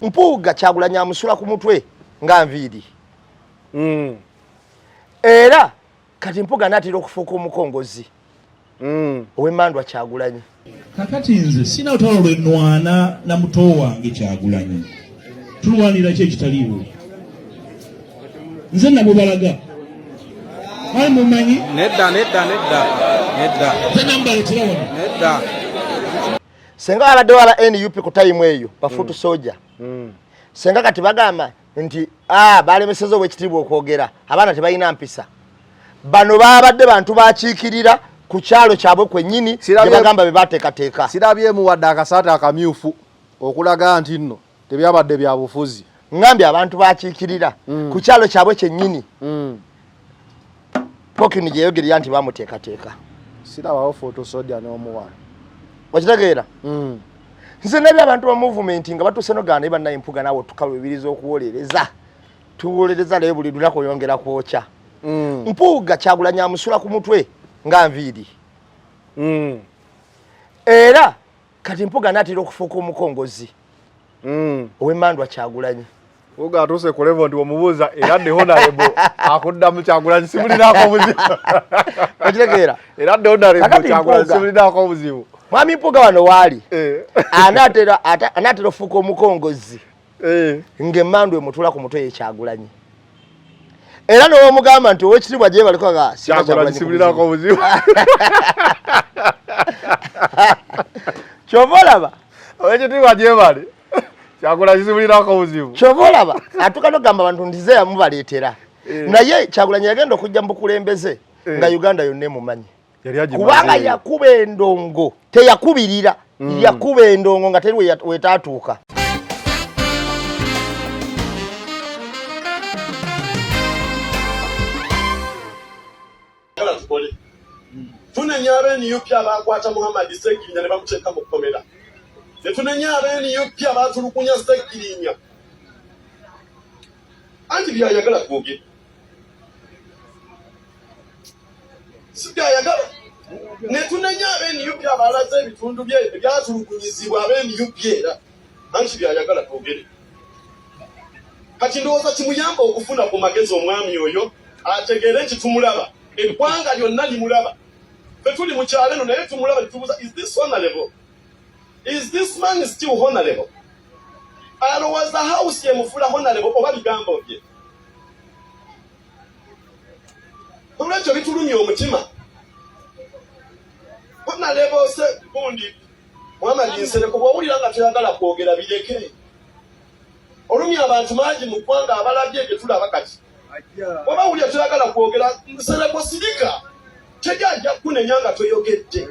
Mpuuga Kyagulanyi amusula ku mutwe nga nviiri. Era kati Mpuuga n'atera okufuuka omukongozi ow'emmandwa Kyagulanyi. Kakati nze sina lutalo lwe nnwana na muto wange Kyagulanyi. Tulwanira ki ekitaliiwo? Nze nabo balaga. Mali mumanyi? Nedda. Nze nambaletera wano. Nedda. Senga abadde wala NUP ku time eyo bafutu soja. Senga kati bagamba nti balemeseza obwekitiibwa okwogera abaana tebalina mpisa. Bano babadde bantu bakiikirira ku kyalo kyabwe kwennyini bagamba be bateekateeka. Sirabyemu wadde akasaata akamyufu okulaga nti nno tebyabadde bya bufuzi. Ngambye abantu bakiikirira ku kyalo kyabwe kyennyini. Pokini gye yogerera nti bamuteekateeka. Sirabawo foto soja n'omuwala. Wakitegeera? Nze nabye abantu ba movement nga batuuse n'ogaana banna Empuuga naawe tukalubiriza okuwolereza. Tuwolereza naye buli lunaku oyongera kwokya. Mpuuga Kyagulanyi amusula ku mutwe nga nviiri. Era kati Mpuuga n'atera okufuuka omukongozi ow'emmandwa Kyagulanyi. Mpuuga atuuse ku level ndi omubuuza era ne honorable akuddamu Kyagulanyi simulinaako obuzibu. Wakitegeera? Era ne honorable Kyagulanyi simulinaako obuzibu. Mwami Mpuuga wano waali anaatera okufuuka omukongozi ng'emmandwa emutula ku mutwe ye Kyagulanyi. Era n'omugamba nti ow'ekitiibwa gye baliko nga Kyagulanyi simulinaako obuzibu. Kyova olaba? Ow'ekitiibwa gye bali Kyagulanyi simulinaako obuzibu. Kyova olaba? Atuuka n'ogamba abantu nti ze yamubaleetera. Naye Kyagulanyi yagenda okujja mu bukulembeze nga Uganda yonna emumanyi. Kubanga yakuba endongo teyakubirira yakuba endongo nga teri wetaatuuka. Tunenya NUP abakwata Muhammad Sseggirinya ne bamuteeka mu kkomera. Ne tunenya NUP abatulukunya Sseggirinya. Anti byayagala kwogera. Sibyayagala. Ne tunenya NUP abalaze ebitundu byatulukunyizibwa NUP era. Anti byayagala kwogera. Kati ndowooza kimuyamba okufuna ku magezi omwami oyo ategeere nti tumulaba. Eggwanga lyonna limulaba. Tuli mu kyalo eno naye tumulaba tubuuza, is this honorable? Is this man still honorable? Alowooza house yemufuula honorable oba bigambo bye. Olwekyo bitulumya omutima. Honorable se gundi Muhammad Nsereko bw'owulira nga toyagala kwogera bireke. Olumya abantu mangi mu ggwanga abalabye bye tulaba kati. Oba wulira toyagala kwogera Nsereko sirika. Tegajja kunenya nga toyogedde.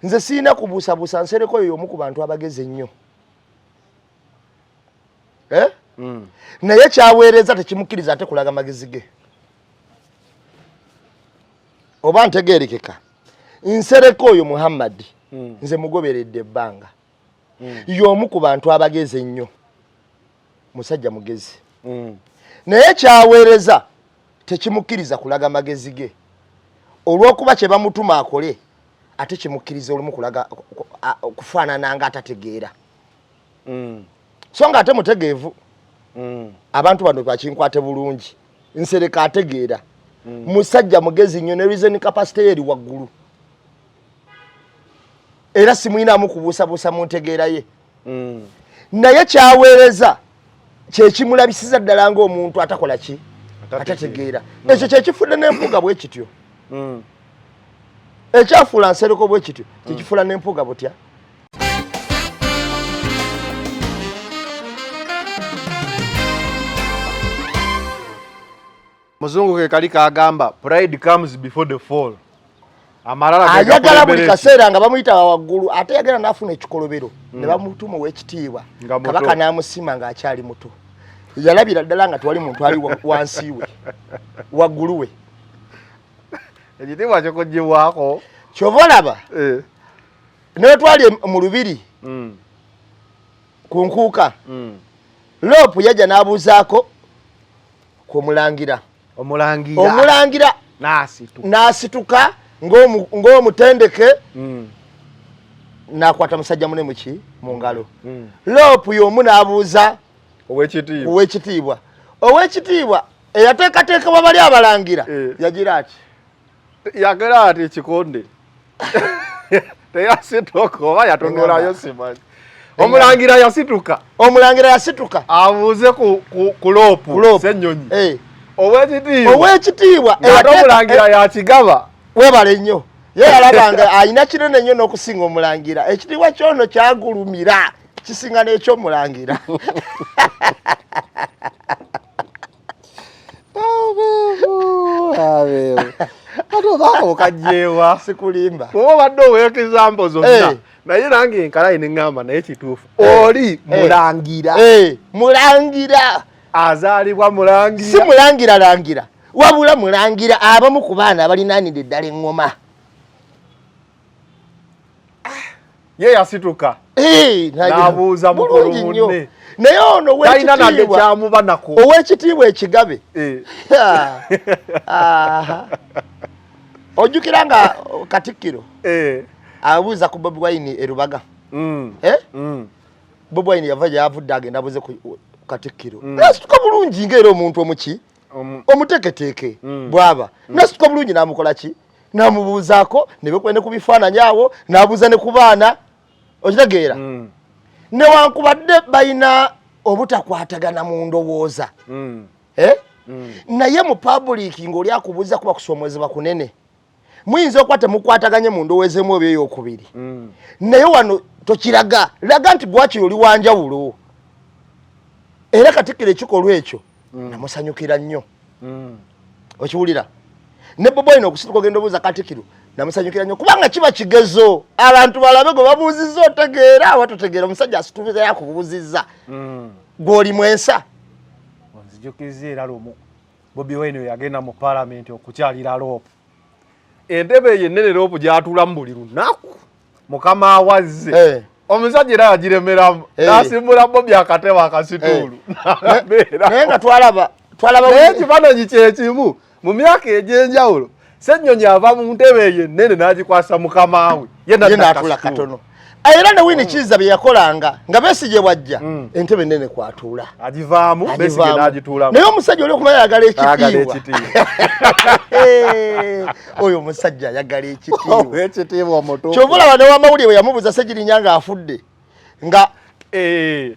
Nze siina kubuusabuusa Nsereko y'omu ku bantu abageze ennyo. Naye kyaweereza tekimukkiriza ate kulaga magezi ge. Oba ntegeerekeka. Nsereko oyo Muhammad nze mugoberedde ebbanga. Y'omu ku bantu abageze ennyo. Musajja mugezi. Naye kyaweereza tekimukkiriza kulaga magezi ge. Olw'okuba kye bamutuma akole ate kimukkiriza olumu kulaga okufaanana nga atategeera. So nga ate mutegeevu. Abantu bano bakinkwate bulungi. Nsereko ategeera. Musajja mugezi nnyo ne reason capacity eri waggulu. Era simuyinamu kubuusabuusa mu ntegeera ye. Naye kyaweereza kye kimulabisiza ddala ng'omuntu atakola ki? Atategeera. Ekyo kye kifudde n'Empuuga bwe kityo. Ekyafuula Nsereko bwe kityo kikifuula n'Empuuga butya. Muzungu ke kali kagamba pride comes before the fall. Amalala ayagala buli kaseera nga bamuyita waggulu ate yagala n'afuna ekikolobero ne bamutuma ow'ekitiibwa Kabaka n'amusima ng'akyali muto. Yalabira ddala nga twali muntu ali wansi we waggulu we. Ekitiibwa kyokuggyibwako kyova olaba ne twali mu lubiri ku nkuuka Loopu yajja n'abuuzaako ku mulangira. Omulangira n'asituka ng'omutendeke nakwata musajja mune muki mu ngalo lopu y'omu n'abuuza ow'ekitiibwa eyateekateeka babali abalangira yagira ati yagera ati ekikonde teyasituka oba yatonolayo simanyi omulangira yasituka abuuze ku lopu Ssennyonyi ow'ekitiibwa ate omulangira yakigaba webale nnyo ye yalabanga alina kinene nnyo n'okusinga omulangira ekitiibwa kyono kyagulumira kisinga n'ekyomulangira okajewa sikulimba oba badde oweekeza mbo zonna naye nange enkalayi neŋŋamba naye kituufu oli mulangira azaalibwa mulangira si mulangira wabula mulangira abamu ku baana abalinaanidde eddala eŋŋoma ye yasituka n'abuuza mukulu munne naye ono talina nadde kyamuba nako ow'ekitiibwa ekigabe ojjukira nga Katikkiro abuuza ku Bobi Wine e Rubaga Bobi Wine yava gyavudde agenda abuuze ku Katikkiro nasituka bulungi ng'era omuntu omuki omuteeketeeke bw'aba nasituka bulungi n'amukola ki n'amubuuzaako ne bekwende ku bifaananyi awo n'abuuza ne ku baana okitegeera newankubadde balina obutakwatagana mu ndowooza naye mu public ng'oli akubuuza kuba kusoomoozebwa kunene muyinza okuba temukwataganye mu ndowooza emu oba ey'okubiri naye wano tokiraga laga nti bwakiri oli wanjawulo era Katikkiro ekikolwa ekyo namusanyukira nnyo okiwulira ne Bobi Wine okusituka ogenda obuuza Katikkiro namusanyukira nnyo kubanga kiba kigezo abantu balabe gwe babuuzizza otegeera watotegeera omusajja asitubiza yakubuuzizza gw'oli mwensa onzijukiza era lumu Bobi Wine yagenda mu palamenti okukyalira loopu entebe eyo ennene loopu gyatuulamu buli lunaku mukama awazze omusajja era yagiremeramu n'asimbula Bobi akatebe akasituulu naye nga twalaba naye ekifaananyi kyekimu mu myaka egy'enjawulo Ssennyonyi ava mu ntebe eyo ennene n'agikwasa mukama we ye n'atuula katono era ne Winnie Kiza bye yakolanga nga Besigye bwajja entebe ennene kwatuula agivaamu Besigye n'agituulamu naye omusajja oli okumanya ayagala ekitiibwa oyo omusajja ayagala ekitiibwa kyova olaba ne wamawulire bwe yamubuuza Ssegirinya ng'afudde nga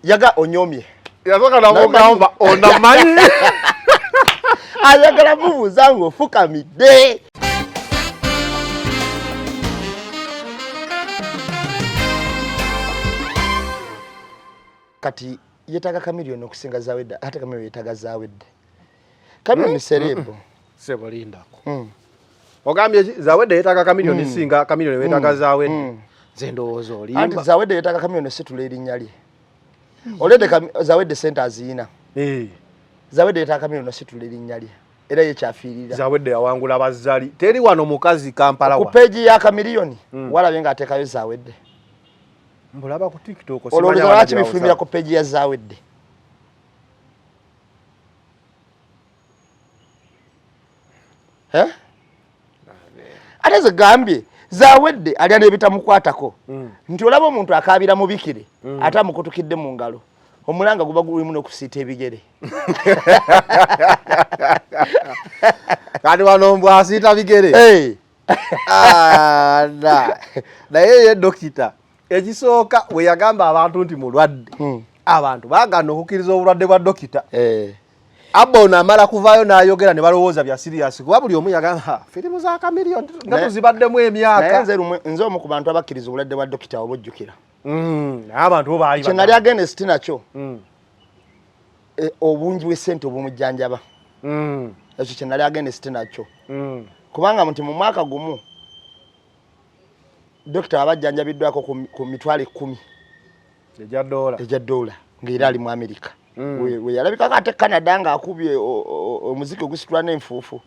yaga onyomye yasooka namugamba onamanyi ayagala mubuuza ng'ofukamidde kati yetaga Chameleone okusinga Zawedde ate Chameleone yetaga Zawedde Chameleone serebo sebo lindako ogambye Zawedde yetaga Chameleone singa Chameleone yetaga Zawedde zendowooza olimba anti Zawedde yetaga Chameleone situla erinnya lye olede Zawedde sente azina Zawedde yetaga Chameleone situla erinnya lye era ye kyafiirira Zawedde yawangula bazzali teri wano mukazi Kampala ku page ya Chameleone walabe nga atekayo Zawedde mbulaba ku TikTok olowooza lwaki bifulumira ku page ya Zawedde ate ze gambye Zawedde alya n'ebitamukwatako nti olaba omuntu akaabira mubikire ate amukutukidde mu ngalo omulanga guba gulimu n'okusiita ebigere kati wano mbw asiita bigere naye ye dokita ekisooka we yagamba abantu nti mulwadde abantu baagana okukkiriza obulwadde bwa dokita abba ono amala kuvaayo n'ayogera ne balowooza bya siriyasi kuba buli omu yagamba firimu za Chameleone nga tuzibaddemu emyaka nze omu ku bantu abakkiriza obulwadde bwa dokita oba ojjukira naye abantu bo baali kye nali agenda esti nakyo obungi bw'essente obumujjanjaba ekyo kye nali agenda esti nakyo kubanga nti mu mwaka gumu dokita abajjanjabiddwako ku mitwalo 10 ejja dola ng'era ali mu Amerika we yalabikako ate Canada ng'akubye omuziki ogusitula n'enfuufu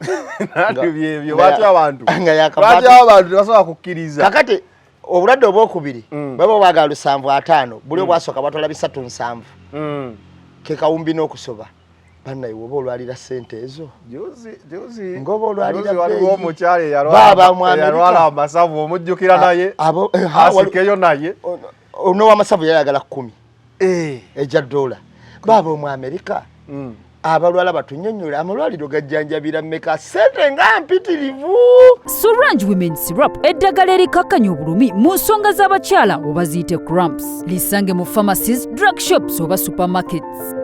lwaki abantu tebasobola kukkiriza kakati obulwadde obwokubiri baba bwagala 7-5 buli obwasooka bwatola 3-7 ke kawumbi n'okusoba Bana iwo olwalira sente ezo. Jozi. Ngobo olwalira waliwo omukyale yalwala amasavu omujjukira naye. Asikeyo naye. Ono amasavu yayagala 10. Eja $. Baba mu America. Abalwala batunyonyola amalwaliro gajjanjabira mmeka sente nga mpitirivu. Sorange Women Syrup eddagala erikakkanya obulumi mu nsonga z'abakyala oba ziyite cramps. Lisange mu pharmacies, drug shops oba supermarkets.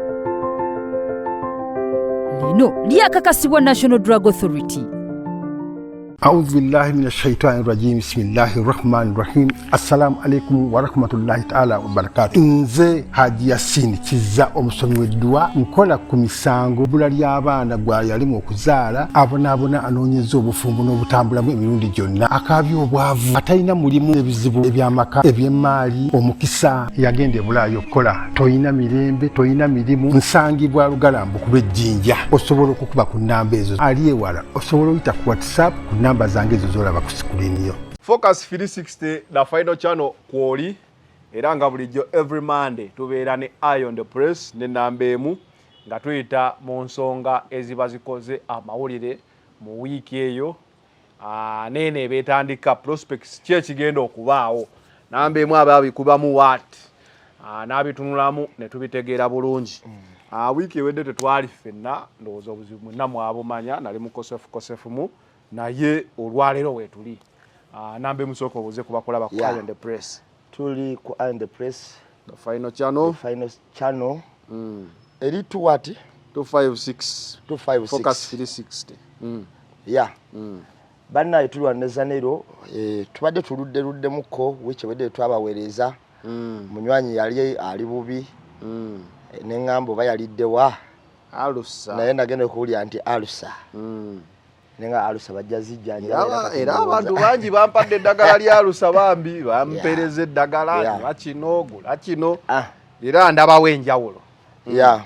Lino lyakakasibwa National Drug Authority. أعوذ بالله من الشيطان الرجيم بسم الله الرحمن الرحيم السلام عليكم ورحمة الله تعالى وبركاته nze Haji Yasin kiza omusomi w'eddwa nkola ku misango bula ly'abaana gwa yalimu okuzaala abonaabona anoonyeza obufumbo n'obutambulamu emirundi gyonna akaabya obwavu atalina mulimu ebizibu eby'amaka eby'emmaali omukisa yagenda e Bulaayi okukola toyina mirembe toyina mirimu nsangibwa Lugalambo ku lw'ejjinja osobola okukuba ku nnamba ezo ali ewala osobola oyita ku WhatsApp ku namba zange ezo zolaba ku screen yo. Focus 360 the final channel kwoli era nga bulijjo every Monday tubeera ne Eye on the Press ne namba emu nga tuyita mu nsonga eziba zikoze amawulire mu wiiki eyo nene betandika prospects kye kigenda okubaawo namba emu ababikubamu what n'abitunulamu ne tubitegeera bulungi. Wiiki ewedde tetwali ffenna ndowooza obuzibu mwenna mwabumanya nali mu kosefu naye olwaleero wetuli namba emusooka obuze kubakulaba ku Eye on the Press. Tuli ku Eye on the Press the final channel eri tu what 256 Focus 360 banna tulwaneza nero tubadde tuluddemuko wiiki ewedde twabaweereza munywanyi yali ali bubi neŋŋamba oba yaliddewa alusa naye nagenda okuwulira nti alusa nenga alusa bajja zijjanja era abantu bangi bampadde eddagala lya alusa bambi bampereza eddagala bakino gula kino era ndabawo enjawulo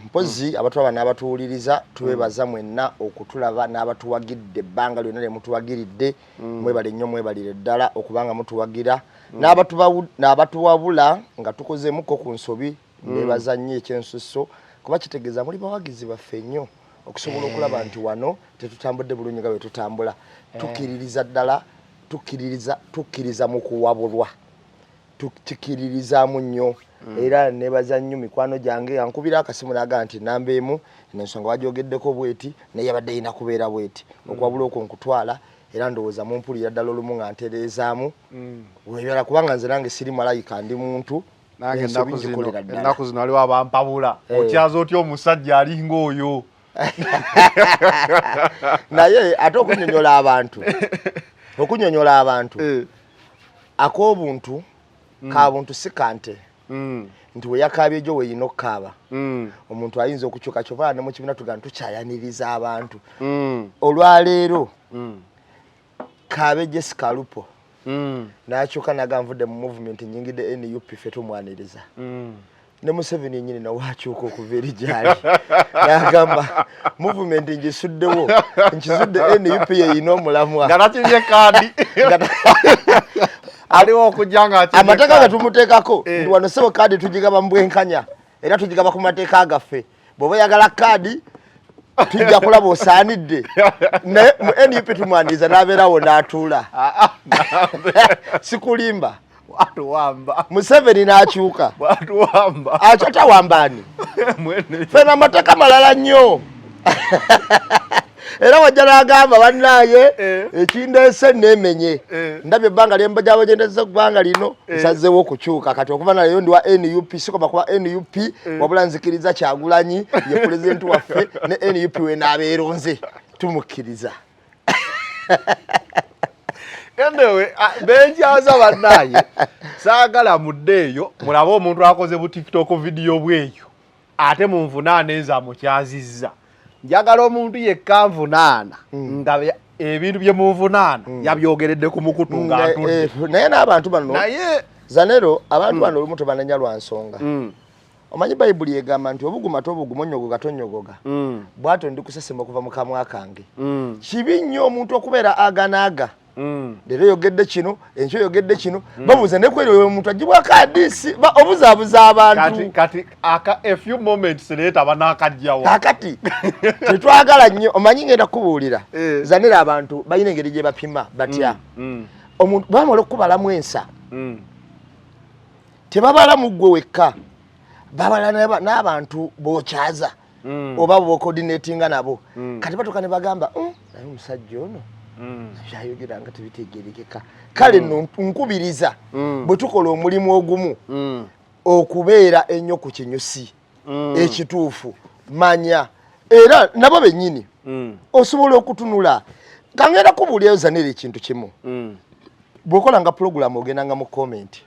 mpozi abatwaba n'abatuwuliriza tubebaza mwenna okutulaba n'abatuwagidde ebbanga lyonna lye mutuwagiridde mwebale nnyo mwebalire ddala okubanga mutuwagira n'abatuwabula nga tukozeemuko ku nsobi bebaza nnyo ekyensusso kuba kitegeeza muli bawagizi baffe nnyo okusobola okulaba nti wano tetutambudde bulungi nga bwe tutambula tukiririza ddala tukkiriza mu kuwabulwa tukiririzaamu nnyo era nebaza nnyo mikwano gyange ankubira akasimu naga nti namba emu n'ensonga wagyogeddeko bweti naye yabadde yina kubeera bweti okuwabula okwo nkutwala era ndowooza mumpulira ddala olumu nga ntereezaamu webala kubanga nze nange siri malayika ndi muntu nange ennaku zino waliwo abampabula okyaza otya omusajja alinga oyo naye ate okunyonyola abantu ak'obuntu kabuntu si kante nti weyakaabye gyo weyina okukaaba omuntu ayinza okukyuka kyova ne mu kibiina tugamba tukyayaniriza abantu olwaleero kaabe Jessica Lupo n'akyuka naga nvudde mu movement nyingidde NUP ffe tumwaniriza ne Museveni nyini na wakyuka okuva eri gyali n'agamba movement ngisuddewo nkizudde NUP yeyina omulamwa nga nakirye kaadi aliwo okujjanga amateeka nga tumuteekako ndi wano sebo kaadi tugigaba mu bwenkanya era tugigaba ku mateeka gaffe bw'oba oyagala kaadi tujja kulaba osaanidde naye mu NUP tumwaniriza n'abeerawo n'atuula sikulimba Museveni n'akyuka akyo tawambaani fena amateeka malala nnyo era wajja n'agamba bannaaye ekindeese neemenye ndabye ebbanga lyembajabajendeza eggwanga lino nsazeewo okukyuka kati okuva naleyo ndi wa NUP sikoma kuba NUP wabula nzikiriza Kyagulanyi ye pulezidenti waffe ne NUP we n'abeeronze tumukkiriza anyway benjaza bannaaye saagala muddeeyo mulabe omuntu akoze bu TikTok video bweyo ate munvunaana eza mukyazizza njagala omuntu yekka nvunaana nga ebintu bye munvunaana yabyogeredde ku mukutu nga naye n'abantu bano naye zanero abantu bano olumu tebanenya lwa nsonga omanyi Bayibuli egamba nti obuguma tobuguma onnyogoga tonnyogoga bw'atyo ndi kusesema okuva mu kamwa kange kibi nnyo omuntu okubeera aganaaga leero yogedde kino enkyo yogedde kino babuuza ne kweri oyo omuntu agibwako hadisi obuzaabuza abantu kati a few moments later banakajjawo kakati tetwagala nnyo omanyi ngenda kubuulira zanira abantu balina engeri gye bapima batya omuntu bamala okubalamu ensa tebabalamu ggwe wekka babala n'abantu bokyaza oba bocoordinatinga nabo kati batuka ne bagamba naye omusajja ono yayogera nga tebitegerekeka kale nno nkubiriza bwe tukola omulimu ogumu okubeera ennyo ku kinyusi ekituufu manya era nabo bennyini osobola okutunula kangenda kubuulirayo zanira ekintu kimu bw'okola nga pulogulamu ogendanga mu comment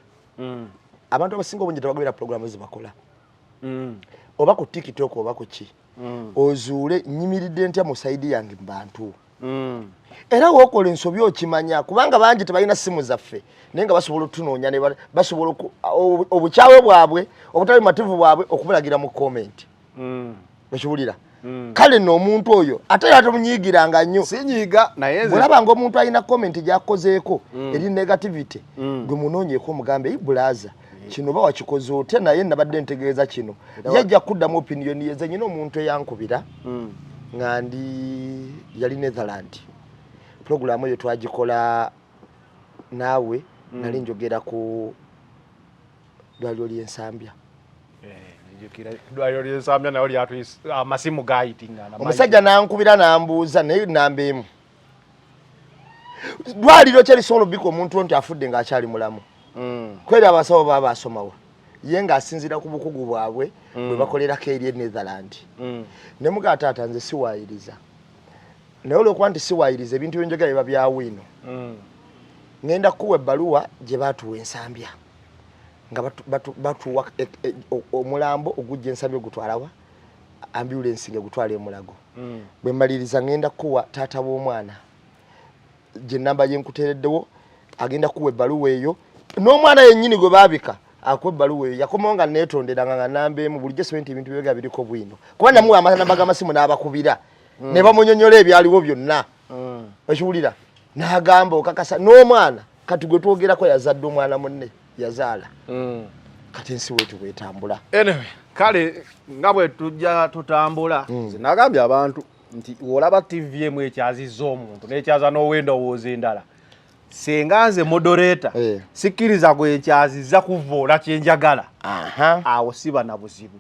abantu abasinga obungi tebagoberera pulogulamu zebakola oba ku TikTok oba ku ki ozuule nyimiridde ntya mu saidi yange mu bantu era wookola ensobi okimanya kubanga bangi tebalina simu zaffe naye nga basobola otunoonya ne basobola obukyawe bwabwe obutali mativu bwabwe okubulagira mu comment bakiwulira kale nno omuntu oyo ate era tomunyiigiranga nnyo sinyiiga naye bw'olabanga omuntu alina comment gy'akozeeko eri negativity gwe munoonyeeko omugambe ibulaza kino ba wakikoze otya naye nabadde ntegeeza kino yajja kuddamu opinion ye zenyina omuntu eyankubira nga ndi yali Netherland programu eyo twagikola naawe nali njogera ku dwaliro ly'ensambya dwaliro ly'ensambya nayo lyatuyisa amasimu gayitingana omusajja nankubira nambuuza naye namba emu dwaliro kyerisobola obbika omuntu nti afudde ng'akyali mulamu kweri abasawo baba basomawa ye ng'asinziira ku bukugu bwabwe bwe bakolerako eri Netherland ne muga taata nze siwaayiriza naye olwokuba nti siwaayiriza ebintu byenjogera biba byawino ngenda kuwa ebbaluwa gye baatuwa ensambya nga batuwa omulambo ogujja ensambya ogutwalawa ambulance nga gutwala emulago bwe mmaliriza ngenda kuwa taata w'omwana gye namba yenkuteereddewo agenda kuwa ebbaluwa eyo n'omwana yennyini gwe baabika akuwa ebbaluwa eyo yakomawo nga neetonderanga nga namba emu bulijjo sementi ebintu byega biriko bwino kuba namuwa amanamba g'amasimu n'abakubira ne bamunyonyola ebyaliwo byonna okiwulira n'agamba okakasa n'omwana kati gwe twogerako yazadde omwana munne yazaala kati ensi wetu bwetambula anyway kale nga bwe tujja tutambula zinagambye abantu nti olaba TV emu ekyazizza omuntu n'ekyaza n'owendowooza endala senga nze moderator sikkiriza gwe ekyazizza kuvoola kyenjagala awo siba na buzibu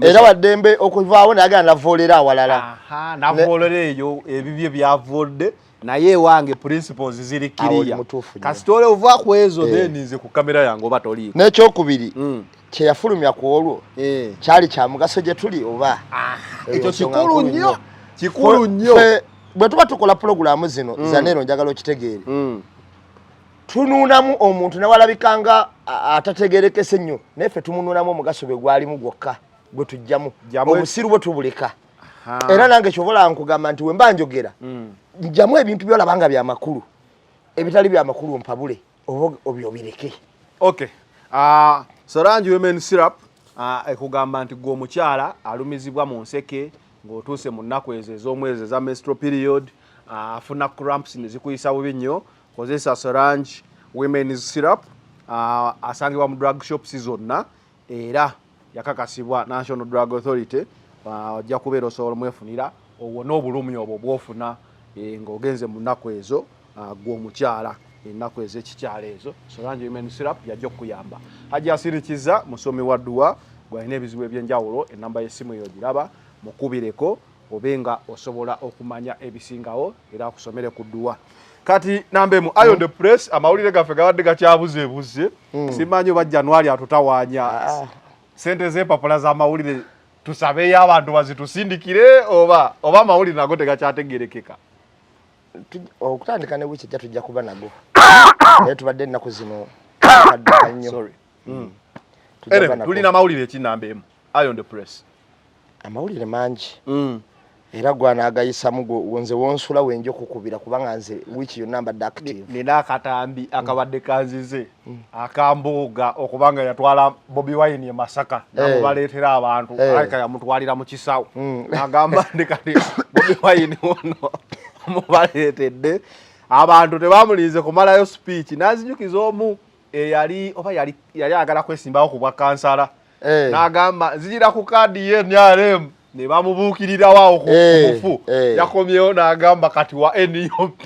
era waddembe okuvaawo nayagala navoolera awalala navoolera eyo ebibye byavoodde naye ewange principles ziri kiriya kasitole ova ku ezo then nze ku kamera yange oba toliiko n'ekyokubiri kyeyafulumya ku olwo kyali kya mugaso gye tuli oba ekyo kikulu nnyo kikulu nnyo bwe tuba tukola pulogulaamu zino zaneero njagala okitegeere tunuunamu omuntu nawalabikanga atategerekese nnyo naye ffe tumunuunamu omugaso bwe gwalimu gwokka gwe tujjamu obusiru bwe tubuleka era nange kyobola nkugamba nti we mba njogera njamu ebintu byolabanga byamakulu ebitali byamakulu mpabule oba obyobireke okay Solange women syrup ekugamba nti gwe omukyala alumizibwa mu nseke ng'otuuse mu nnaku ezo ez'omwezi eza menstrual period afuna cramps ne zikuyisa bubi nnyo kozesa Solange women syrup asangibwa mu drug shops zonna era yakakasibwa National Drug Authority ojja kubeera osobola mwefunira owona obulumi obwo bwofuna ng'ogenze mu nnaku ezo gwe omukyala ennaku ez'ekikyala ezo Solange women syrup yajja okuyamba ajja asirikiza musomi wa dduwa gwalina ebizibu ebyenjawulo enamba y'essimu eyo giraba mukubireko obenga osobola okumanya ebisingawo era akusomere ku dduwa kati nambemu Iron the Press amawulire gaffe gabadde gakyabuzeebuze simanyi oba January atutawaanya sente z'empapula z'amawulire tusabeyo abantu bazitusindikire oba amawulire nago tegakyategerekeka okutandika ne wiki tujja kuba nago naye tubadde ennaku zino nnyo tulina amawulire ekinambemu Iron the Press amawulire mangi era gwanagayisamu nze wonsula wenja okukubira kubanga nze wiki yonna mbadde active nina akatambi akabadde kanzize akambuuga okubanga yatwala Bobi Wine e Masaka namubaleetera abantu alika yamutwalira mu kisawo agamba ndi kati Bobi Wine ono mubaleetedde abantu tebamulinze kumalayo speech nazijukiza omu yali agala kwesimbawo ku bwa kansala n'agamba nzijira ku kaadi ye NRM ne bamubuukirirawo awo ku bufu yakomyewo n'agamba kati wa NUP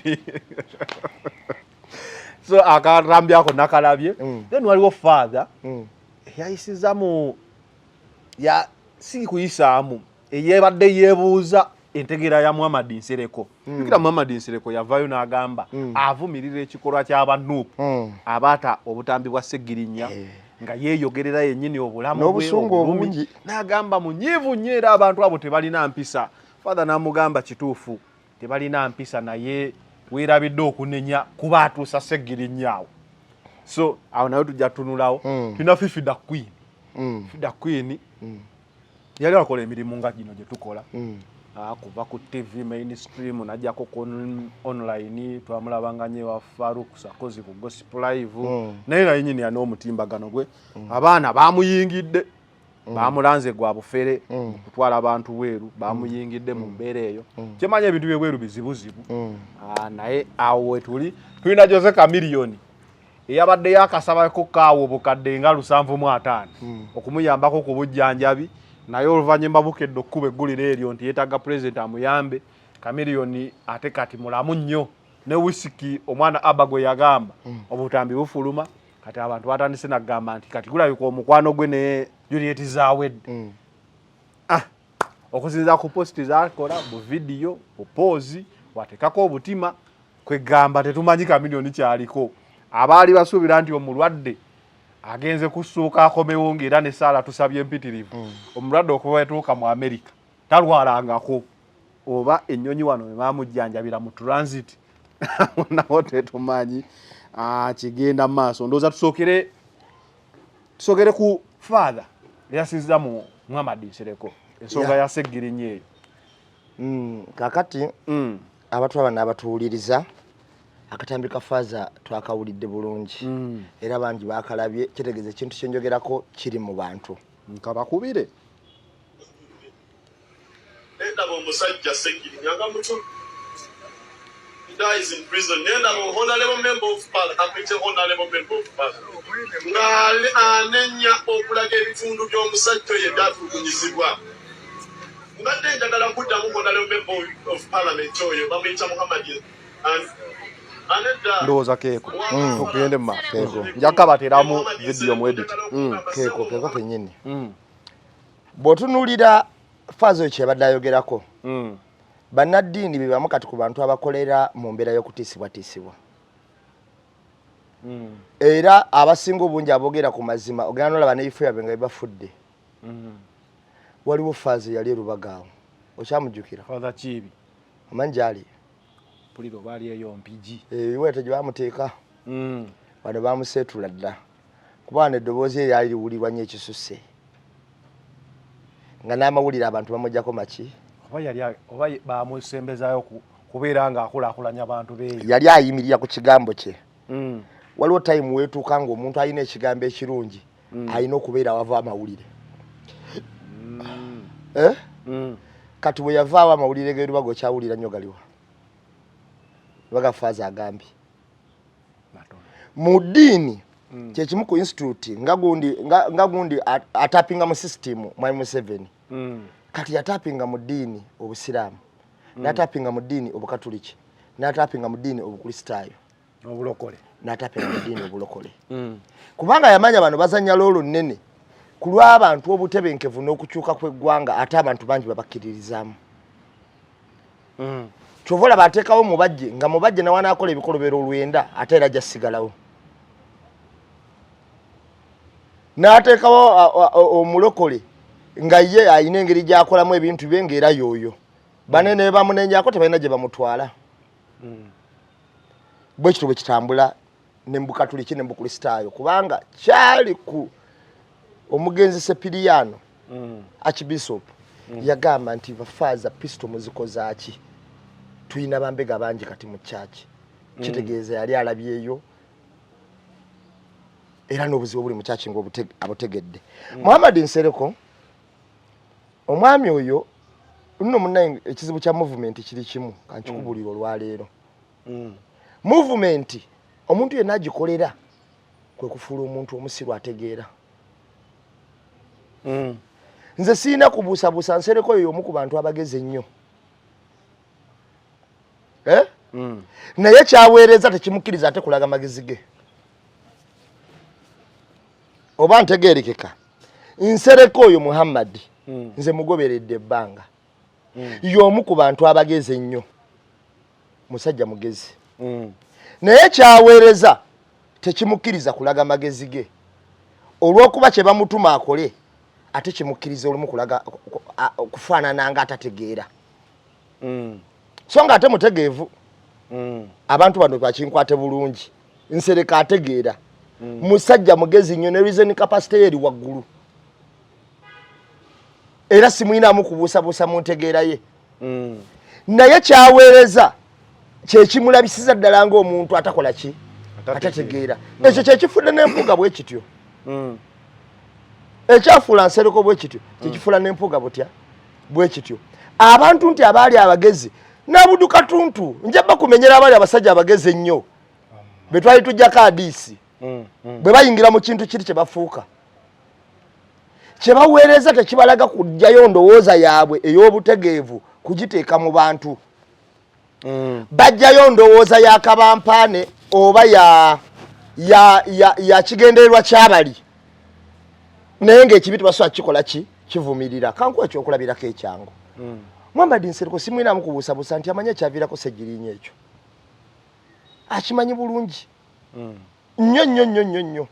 so akarambyako nakalabye then waliwo father yayisiza mu ya si kuyisaamu eyebadde yeebuuza entegeera ya Muhammad Nsereko bikira Muhammad Nsereko yavayo n'agamba avumirira ekikolwa ky'abanuupu abaata obutambi bwa Ssegirinya nga yeeyogerera yennyini obulamu n'obusungu obungi n'agamba munyiivu nnyo era abantu abo tebalina mpisa father n'amugamba kituufu tebalina mpisa naye weerabidde okunenya kuba atuusa Ssegirinnyawo so awo nayo tujja tunulawo tulina Fida Queen Fida Queen yali akola emirimu nga gino gye tukola kuva ku TV mainstream najjako ku online twamulabanga nyewa Farouk Sakozi ku Gospel Live naye nyinyi ya n'omutimbagano gwe abaana bamuyingidde bamulanze gwa bufere kutwala abantu weeru bamuyingidde mu mbeera eyo kyemanya ebintu byebweru bizibuzibu naye awo tuli tulina Jose Chameleone eyabadde yakasabako kaawo obukadde nga 750 okumuyambako ku bujjanjabi naye oluvannyuma bukedde okkuba eggulire eryo nti yeetaaga president amuyambe Chameleone ate kati mulamu nnyo ne whisky omwana Abba gwe yagamba obutambi bufuluma kati abantu batandise nagamba nti kati gulabika omukwano gwe ne Juliet zaawedde okusinza ku posti zakola mu video mu poozi watekako obutima kwegamba tetumanyi Chameleone kyaliko abaali basuubira nti omulwadde agenze kusuuka akomewo ng'era ne Saala tusabye empitirivu omulwadde okuba etuuka mu America talwalangako oba ennyonyi wano bamujjanjabira mu transit nawo tetumanyi kigenda maaso ndowooza tusookere ku father eyasizza mu Muhammad Nsereko ensonga ya Ssegirinya eyo kakati abantu aba n'abatuwuliriza akatambi ka faza twakawulidde bulungi era bangi bakalabye kitegeeza ekintu kyenjogerako kiri mu bantu nkabakubire ndaba omusajja Ssegirinya nga mutu dies in prison ndaba honorable member of parliament nga anenya okulaga ebitundu by'omusajja oyo ebyatulugunyizibwa mbadde njagala kuddamu honorable member of parliament oyo bamuyita Muhammad ndowooza keeko tugende mu maaso njakka bateramu vidiyo mu edit keeko kennyini bw'otunuulira faaza oyo kyebadde ayogerako bannaddiini be bamu kati ku bantu abakolera mu mbeera y'okutiisibwatiisibwa era abasinga obungi aboogera ku mazima ogenda n'olaba n'ebifo byabwe nga bibafudde waliwo faaza yali erubagaawo okyamujjukira father Kiibi amanyi gyali puliro baali eyo mpigi ebiwete gye bamuteeka bano bamuseetula dda kuba n'eddoboozi eryo yali liwulirwa nnyo ekisusse nga n'amawulire abantu bamuggyako maki oba bamusembezaayo kubeera ng'akulaakulanya abantu beeyo yali ayimirira ku kigambo kye waliwo tayimu weetuuka ng'omuntu alina ekigambo ekirungi alina okubeera awava amawulire kati bwe yavaawo amawulire g'erubaga okyawulira nnyo galiwa Lubaga faaza agambye mu ddiini kyekimu ku institute nga gundi atapinga mu system Mwalimu Museveni kati yatapinga mu ddiini obusiraamu n'atapinga mu ddiini obukatuliki n'atapinga mu ddiini obukristaayo obulokole n'atapinga mu ddiini obulokole kubanga yamanya bano bazannya loolo nnene ku lw'abantu obutebenkevu n'okukyuka kw'eggwanga ate abantu bangi babakkiririzaamu kyova olaba ateekawo mubajje nga mubajje nawe anaakola ebikolobero olwenda ate era ajja sigalawo n'ateekawo omulokole nga ye ayina engeri gy'akolamu ebintu bye ng'era y'oyo banene bamunenyaako tebalina gye bamutwala bwe kityo bwe kitambula ne mu bukatuliki ne mu bukristaayo kubanga kyali ku omugenzi Sepiriano Archbishop yagamba nti bafaaza pisto muzikozaaki tuyina bambega bangi kati mu church kitegeeza yali alabyeyo era n'obuzibu buli mu church abotegedde Muhammad Nsereko omwami oyo nno munnaye ekizibu kya movement kiri kimu kankikubulira olwaleero movement omuntu yenna agikolera kwe kufuula omuntu omusiru ategeera. Nze siina kubuusabuusa Nsereko y'omu ku bantu abagezi ennyo. Naye kyaweereza tekimukkiriza ate kulaga magezi ge. Oba ntegeerekeka. Nsereko oyo Muhammad nze mugoberedde ebbanga. Y'omu ku bantu abagezi ennyo. Musajja mugezi. Naye kyaweereza tekimukkiriza kulaga magezi ge. Olw'okuba kye bamutuma akole ate kimukkiriza olumu kulaga kufaanana nga atategeera. So nga ate mutegeevu. Abantu bano bakinkwate bulungi. Nsereka ategeera. Musajja mugezi nnyo ne reason capacity eri waggulu. Era simuyinaamu kubuusabuusa mu ntegeera ye. Naye kyaweereza kyekimulabisiza ddala ng'omuntu atakola ki? Atategeera. Ekyo kyekifudde n'empuga bwe kityo. Ekyafuula Nsereko bwe kityo kyekifuula n'empuga butya bwe kityo. Abantu nti abaali abagezi n'abudu katuntu nja bakumenyera abaali abasajja abagezi ennyo be twali tujjako hadiisi bwe bayingira mu kintu kiri kye bafuuka kye baweereza tekibalaga kujjayo ndowooza yaabwe ey'obutegeevu kugiteeka mu bantu. Bajjayo ndowooza ya kabampaane oba ya kigendererwa kyabali naye ng'ekibi tebasobola kikola ki kivumirira. Kankuwa ekyokulabirako ekyangu. Muhammad Nsereko simuyinaamu kubuusabuusa nti amanye ekyaviirako Ssegiriinya ekyo. Akimanyi bulungi. Nnyo.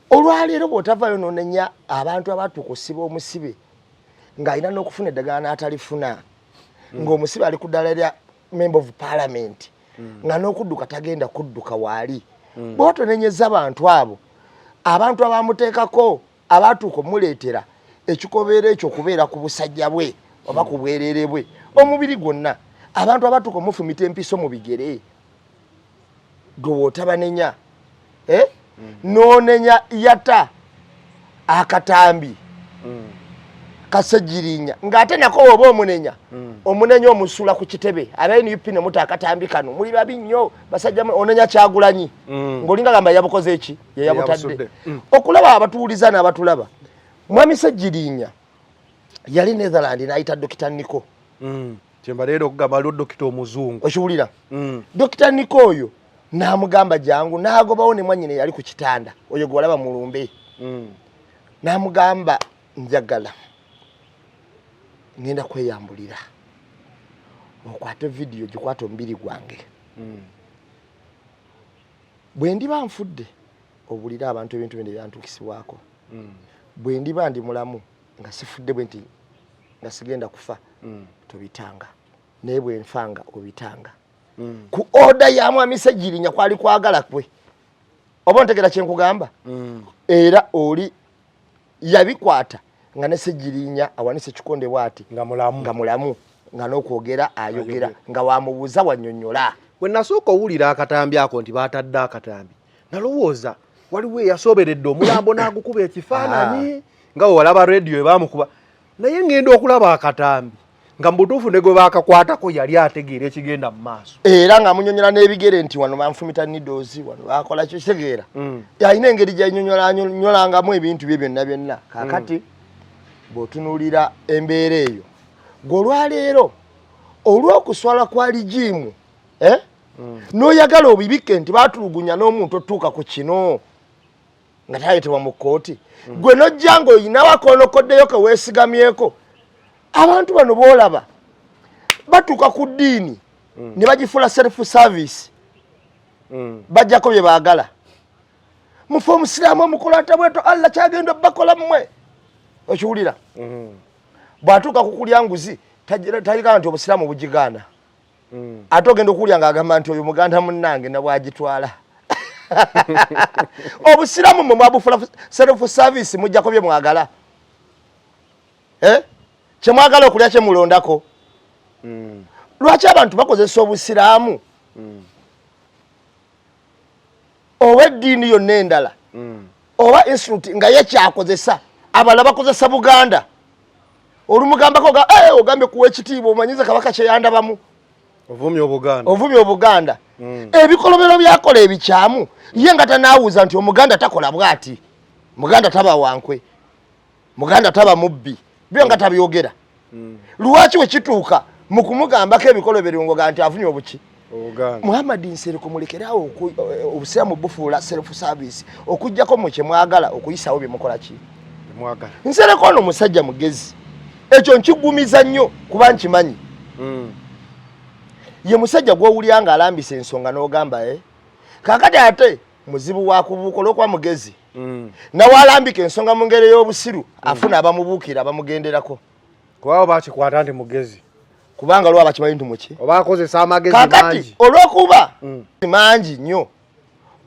Olwaleero bw'otavaayo n'onenya abantu abatuuka osiba omusibe ng'alina n'okufuna eddagala n'atalifuna ng'omusibe ali ku ddala lya member of parliament nga n'okudduka tagenda kudduka waali. Bw'otonenyeza abantu abo abantu abamuteekako abatuuka omuleetera ekikobeera ekyo okubeera ku busajja bwe oba ku bwereere bwe omubiri gwonna abantu abatuuka omufumita empiso mu bigere gwe wootabanenya n'onenya yata akatambi Kasegiriinya ng'ate nako oba omunenya omusula ku kitebe abaNUP ne muta akatambi kano muli babi nnyo basajja onenya Kyagulanyi ng'olinga gamba yabukoze eki ye yabutadde okulaba abatuuliza n'abatulaba. Mwami Ssegiriinya yali Netherland n'ayita Dr. Niko. Kyembalero okugamba lo Dr. Omuzungu. Okiwulira? Dr. Niko oyo n'amugamba jangu n'agobawo ne mwannyine yali ku kitanda oyo gwe walaba mulumbe. N'amugamba njagala ngenda kweyambulira okwate video gikwate omubiri gwange bwe ndiba nfudde obulira abantu ebintu bino byantukisibwako bwe ndiba ndi mulamu nga sifudde bwe nti nga sigenda kufa tobitanga naye bwe nfanga obitanga ku order ya Mwami Ssegiriinya kwali kwagala kwe oba ntegera kye nkugamba era oli yabikwata nga ne Ssegiriinya awanise kikonde bwati nga mulamu nga n'okwogera ayogera nga wamubuuza wannyonnyola. Bwe nasooka owulira akatambi ako nti baatadde akatambi nalowooza waliwo eyasoberedde omulambo n'agukuba ekifaananyi nga we walaba rediyo ebaamukuba naye ngenda okulaba akatambi nga mu butuufu ne gwe baakakwatako yali ategeera ekigenda mu maaso era nga munyonyola n'ebigere nti wano banfumita nidozi wano bakola kyo kitegeera alina engeri gyanyonyolangamu ebintu bye byonna kaakati bw'otunuulira embeera eyo gw'olwaleero olw'okuswala kwa ligimu n'oyagala obibike nti baatulugunya n'omuntu otuuka ku kino nga tayitibwa mu kkooti gwe n'ojja ng'oyinawo akonokoddeyo ke weesigamyeko abantu bano boolaba batuuka ku ddiini ne bagifuula self service bajjako bye baagala mufe omusiraamu omukola atabweto Allah kyagenda bakola mmwe okiwulira bw'atuuka ku kulya nguzi taligamba nti obusiraamu bugigaana ate ogenda okulya ng'agamba nti oyo muganda munnange na bwagitwala obusiraamu mwe mwabufuula self service mujjako bye mwagala kye mwagala okulya kye mulondako lwaki abantu bakozesa obusiraamu oba eddiini yonna endala oba institute nga ye kyakozesa abala bakozesa Buganda olumugambako ogambye kuwa ekitiibwa omanyize kabaka kye yandabamu ovumye obuganda ebikolobero byakola ebikyamu ye nga tanaawuza nti omuganda takola bwati muganda taba wankwe muganda taba mubbi byo nga tabyogera lwaki wekituuka mu kumugambako ebikolobero ngoga nti avunye obuki Muhammad Nsereko mulekerawo obusiramu bufuula self service okujjako mu kyemwagala okuyisawo byemukola ki Nsereko ono musajja mugezi ekyo nkigumiza nnyo kuba nkimanyi ye musajja gw'owulira nga alambisa ensonga n'ogamba kakati ate muzibu wa kubuuka olw'okuba mugezi nawalambika ensonga mu ngeri y'obusiru afuna abamubuukira abamugenderako kubabo bakikwata nti mugezi kubanga lwaba kimanyi nti muki oba akozesa amagezi mangi olw'okuba mangi nnyo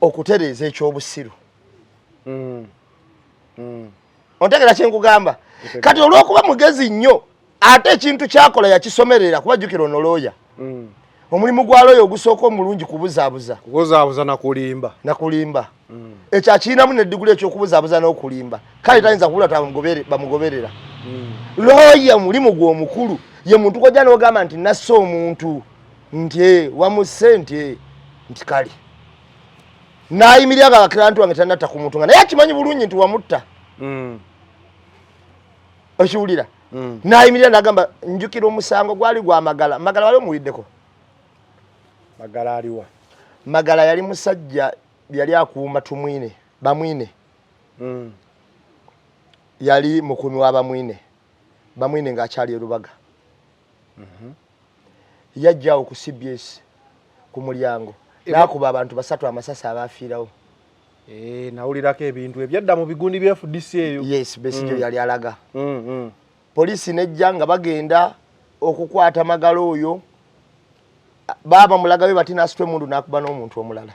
okutereeza ekyobusiru ontegera kyenkugamba kati olw'okuba mugezi nnyo ate ekintu kyakola yakisomerera kuba jjukira ono looya omulimu gwa looya ogusooka omulungi kubuzaabuza nakulimba ekyo akirinamu neddiguli ekyokubuzaabuza n'okulimba kale tayinza kubula bamugoberera looya mulimu gw'omukulu ye muntu kojja n'ogamba nti nasse omuntu nti wamusse nti kale n'ayimirira nga bakirantu wange tannatta ku muntu nga naye akimanyi bulungi nti wamutta okiwulira n'ayimirira n'agamba njukira omusango gwali gwa Magala wali omuwuliddeko Magala yali musajja yali akuuma tumwine bamwine yali mukumi wa bamwine ng'akyali erubaga yajjawo ku CBS ku mulyango nakuba abantu 3 amasasi abafiirawo nawulirako ebintu ebyadda mu bigundi bya FDC eyo yes Besigye yali alaga polisi nejja nga bagenda okukwata Magala oyo baba mulagabe batina asitwe mundu nakuba n'omuntu omulala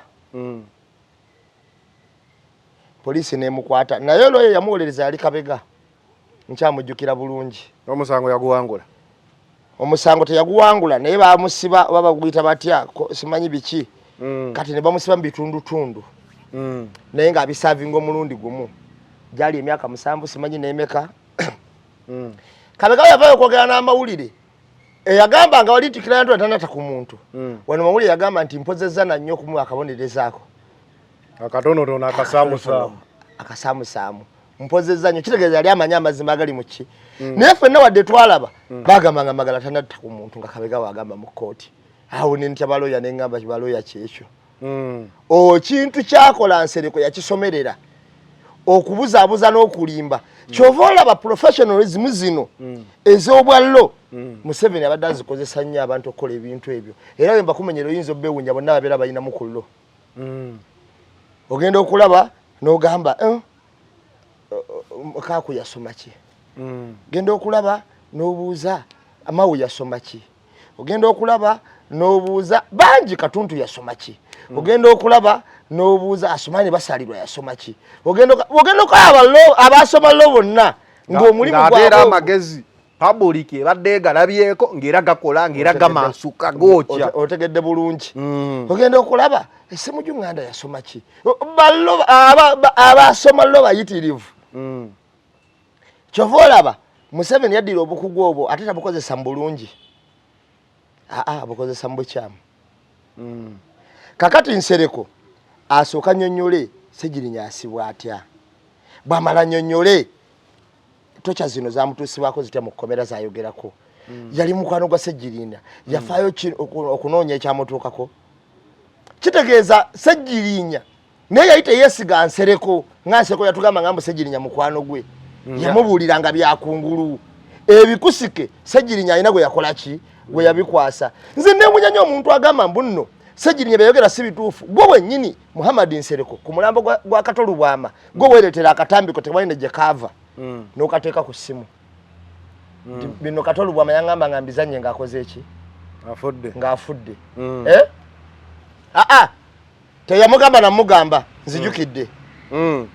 polisi nemukwata naye loye yamuwolereza yali Kabega nkyamujjukira bulungi omusango yaguwangula omusango teyaguwangula naye bamusiba baba guyita batya simanyi biki kati ne bamusiba mbitundu naye nga abisavinga omulundi gumu gyali emyaka 7 simanyi nemeka Kabega yavayo okwogera n'amawulire eyagamba nga wali tikira ntu atanata ku muntu wano mawulire yagamba nti mpozezza na nnyo kumuwa akabonerezaako akatonotono akasamusaamu mpozezza nnyo kitegeeza yali amanya amazima agali mu ki naye ffenna wadde twalaba bagamba nga Magala tanatta ku muntu nga Kabega wagamba mu kkooti awo ne ntya balooya ne ŋŋamba kibalooya kyekyo kintu kyakola Nsereko yakisomerera okubuzaabuza n'okulimba kyova olaba professionalism zino ez'obwallo Museveni abadde azikozesa nnyo abantu okukola ebintu ebyo era bwe mbakumenyera oyinza obbewunya bonna babeera balinamu ku llo ogenda okulaba n'ogamba Kaaku yasoma ki genda okulaba n'obuuza Amawu yasoma ki ogenda okulaba n'obuuza bangi Katuntu yasoma ki ogenda okulaba n'obuuza Asumani basalirwa yasoma ki ogenda okulaba abasoma lo bonna ng'omulimu gw'abeera amagezi public ebadde galabyeko ng'era gakola ng'era gamansuka gookya otegedde bulungi ogenda okulaba essimu gy'Unganda yasoma ki abasoma lo bayitirivu kyova olaba Museveni yaddira obukugu obwo ate tabukozesa mu bulungi bukozesa mu bukyamu kakati Nsereko asooka nnyonnyole Ssegirinya asibwa atya bw'amala nnyonnyole tocha zino zamutuusibwako zitya mu kkomera zayogerako yali mukwano gwa Ssegirinya yafaayo okunoonya ekyamutuukako kitegeeza Ssegirinya naye yali teyeesiga Nsereko nga Nsereko yatugamba nga mbu Ssegirinya mukwano gwe yamubuuliranga byakungulu ebikusike Ssegirinya alina gwe yakola ki gwe yabikwasa nze nemunyanya omuntu agamba mbu nno Ssegirinya byayogera si bituufu gwe wennyini Muhammad Nsereko ku mulambo gwa Katolubwama gwe weeretera akatambiko tebalina gye kaava n'okateeka ku ssimu bino Katolubwama yaŋŋamba nga mbizanye ng'akoze eki ng'afudde teyamugamba namugamba nzijukidde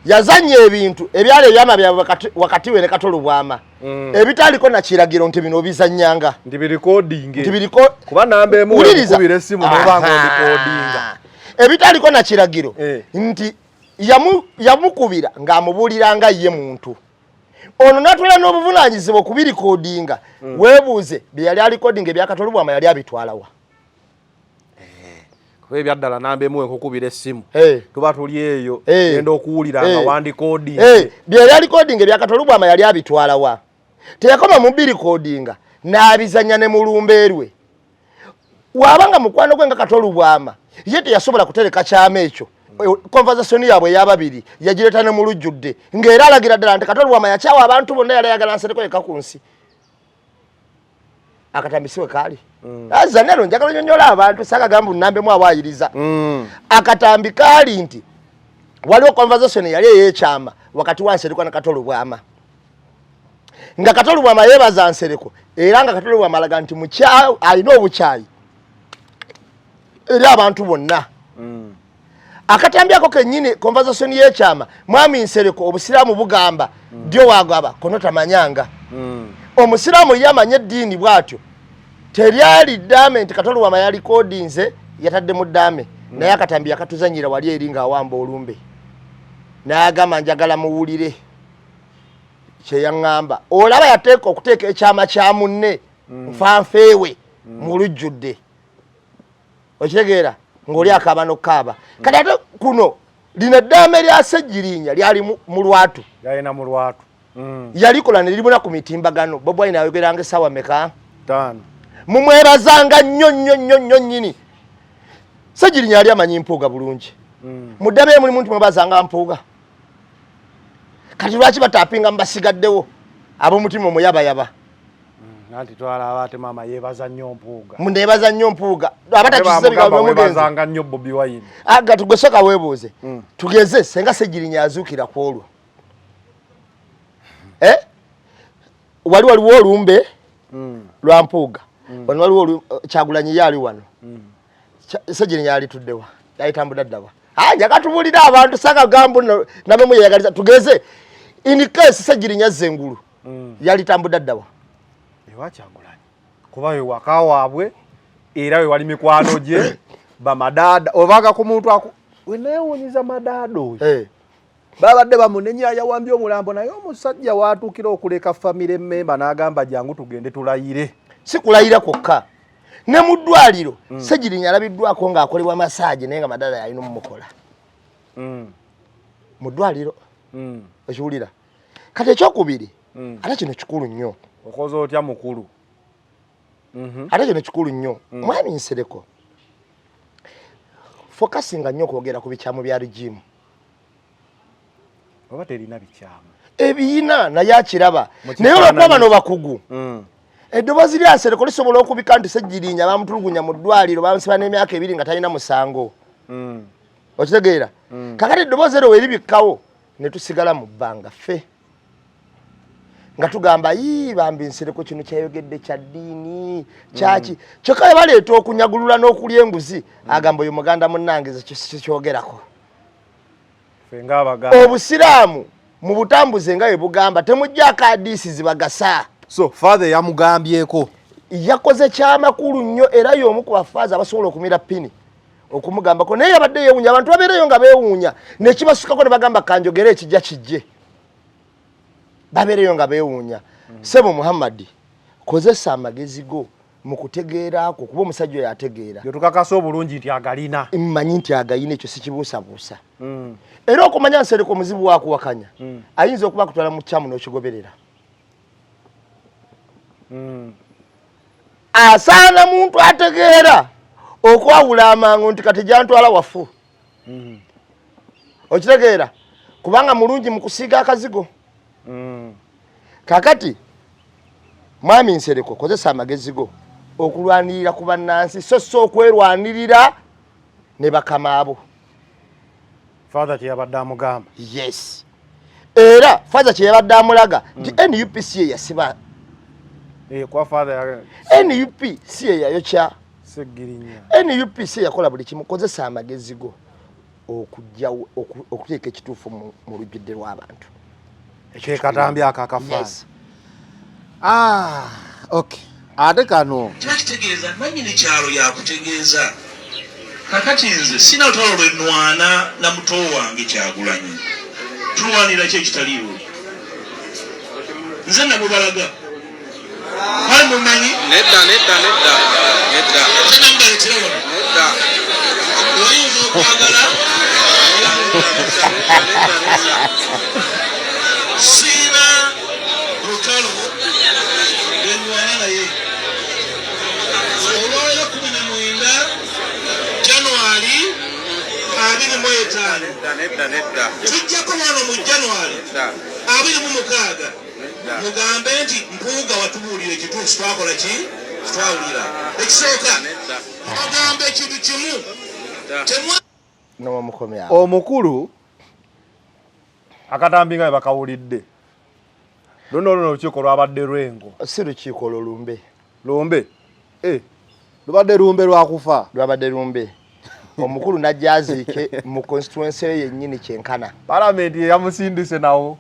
yazanye ebintu ebyali ebyama byabwe wakati we ne Katolubwama ebitaliko na kiragiro nti bino obizannyanga nti recording kuba namba emu kubira essimu n'obanga recordinga ebitaliko na kiragiro nti yamukubira ng'amubuuliranga ye muntu ono natwala n'obuvunaanyizibwa okubirikodinga weebuuze bye yali alikodinga ebya Katolubwama yali abitwalawa ebyaddala nambe muwe nkukubira essimu tuba tuli eyo Hey. genda okuwulira nga wandi coding bye yali coding ebyakatolubwama yali abitwala wa teyakoma mu biri coding n'abizanya ne mulumbeerwe wabanga mukwano gwe nga katolubwama ye teyasobola kutereka kyama ekyo conversation yaabwe y'ababiri yagireta ne mu lujjudde ng'era alagira ddala nti katolubwama yakyawa abantu bonna yali ayagala nsereko eka ku nsi akatambisiwe kaali azanero njagala nyonyola abantu sagagamba nnambemu awaayiriza akatambi kaali nti waliwo conversation yali eyekyama wakati wa Nsereko na Katolubwama nga Katolubwama yebaza Nsereko era nga Katolubwama alaga nti mukyayi alina obukyayi eri abantu bonna akatambi ako kennyini conversation yekyama mwami Nsereko obusiraamu bugamba dio wagaba kono tamanyanga omusiraamu yamanye eddiini bwatyo teryali ddame nti Katolubwama yali codinze yatadde mu ddame naye akatambi yakatuzanyira wali eri nga awamba olumbe n'agamba njagala muwulire kyeyaŋŋamba olaba yateeka okuteeka ekyama kya munne nfanfeewe mu lujjudde okitegeera ng'oli akaaba n'okkaaba kati ate kuno lino eddaame lya Ssejjirinya lyali mu lwatu yalina mu lwatu yalikola ne libuna ku mitimbagano Bobi Wine ayogeranga essaawa mmeka 5 mumwebazanga nnyo nnyini Ssejjirinya yali amanyi mpuuga bulungi mu ddaame mulimu nti mwebazanga mpuuga kati lwaki batapinga mbasigaddewo ab'omutima omuyabayaba nanti twala abate mama yebaza nnyo mpuuga muneebaza nnyo mpuuga abatakisize bigambo mwebazanga nnyo Bobi Wine aga tugesoka weebuuze tugeze senga Ssejjirinya azuukira ku olwo waliwo olumbe lwa mpuuga wano waliwo Kyagulanyi yali wano Ssejjirinya alituddewa yayitambula ddawa njaga tubulira abantu sagagambo nabe muyagaliza tugeze in case Ssejjirinya zengulu yalitambula ddawa ewa Kyagulanyi kuba we waka waabwe era we wali mikwano gye bamadada ovaga ku muntu weneewunyiza madada oyo babadde bamunenya yawambye omulambo naye omusajja watuukira okuleka famire memba n'agamba jangu tugende tulayire si kulayira kwokka ne mu ddwaliro Ssejjirinya alabiddwako ng'akolebwa massage naye nga madada yalina omumukola mu ddwaliro okiwulira kati ekyokubiri ate kino kikulu nnyo okoze otya mukulu ate kino kikulu nnyo mwami Nsereko fokasinga nnyo okwogera ku bikyamu bya regimu oba terina bikyamu ebiina naye akiraba naye olwokuba bano bakugu eddoboozi lya Nsereko lisobola okubika nti Ssejjirinya bamutulugunya mu ddwaliro bamusiba n'emyaka 2 nga talina musango okitegeera kakati eddoboozi eryo weribikkawo ne tusigala mu bbanga ffe nga tugamba bambi Nsereko kino kyayogedde kya ddiini kyaki kyokka we baleeta okunyagulula n'okulya enguzi agamba oyo muganda munnange kyogerako obusiraamu mu butambuze nga bwe bugamba temujjaako hadiisi zibagasa so father yamugambyeko yakoze kyamakulu nnyo era y'omu ku bafaaza abasobola okumira pini okumugambako naye yabadde yeewuunya abantu babeereyo nga beewuunya nekibasukako ne bagamba kanjogere ekijja kijje babeereyo nga beewuunya Ssebo Muhammad kozesa amagezi go mu kutegeerako kuba omusajja oyo ategeera yotukakasa obulungi nti agalina mmanyi nti agayina ekyo sikibuusabuusa era okumanya Nsereko omuzibu wakuwakanya ayinza okuba kutwala mu kyamu n'okigoberera asaana muntu ategeera okwawula amangu nti kati jantwala wafu okitegeera kubanga mulungi mu kusiiga akazigo kakati mwami Nsereko kozesa amagezi go okulwanirira ku bannansi so okwerwanirira ne bakama abo father kyeyabadde amugamba yes era father kyeyabadde amulaga nti NUPC yasiba kwa father NUPC yayokya Ssejjirinya NUPC yakola buli kimu kozesa amagezi go okujja okuteeka ekituufu mu lujjudde lw'abantu ekekatambi akakafaani okay ate kano kyakitegeeza nannyini kyalo yakutegeeza kakati nze sina lutalo lwe nnwana na muto wange Kyagulanyi tulwanira ki ekitaliiwo nze namubalaga kale mumanyi nedda nze namubaleetera wano kwagala sina lutalo lwenywana naye olwalero 19 Januari 2025 tujjako wano mu Januari 26 mugambe nti Mpuuga watubuulira ekituufu twakola ki twawulira ekisooka ogambe ekintu kimu omukulu akatambi nga bakawulidde luno olukiiko lwabadde Lwengo si lukiiko lumbe lubadde lumbe lwakufa lwabadde lumbe omukulu najja aziike mu constituency yennyini kyenkana palamenti yamusindise nawo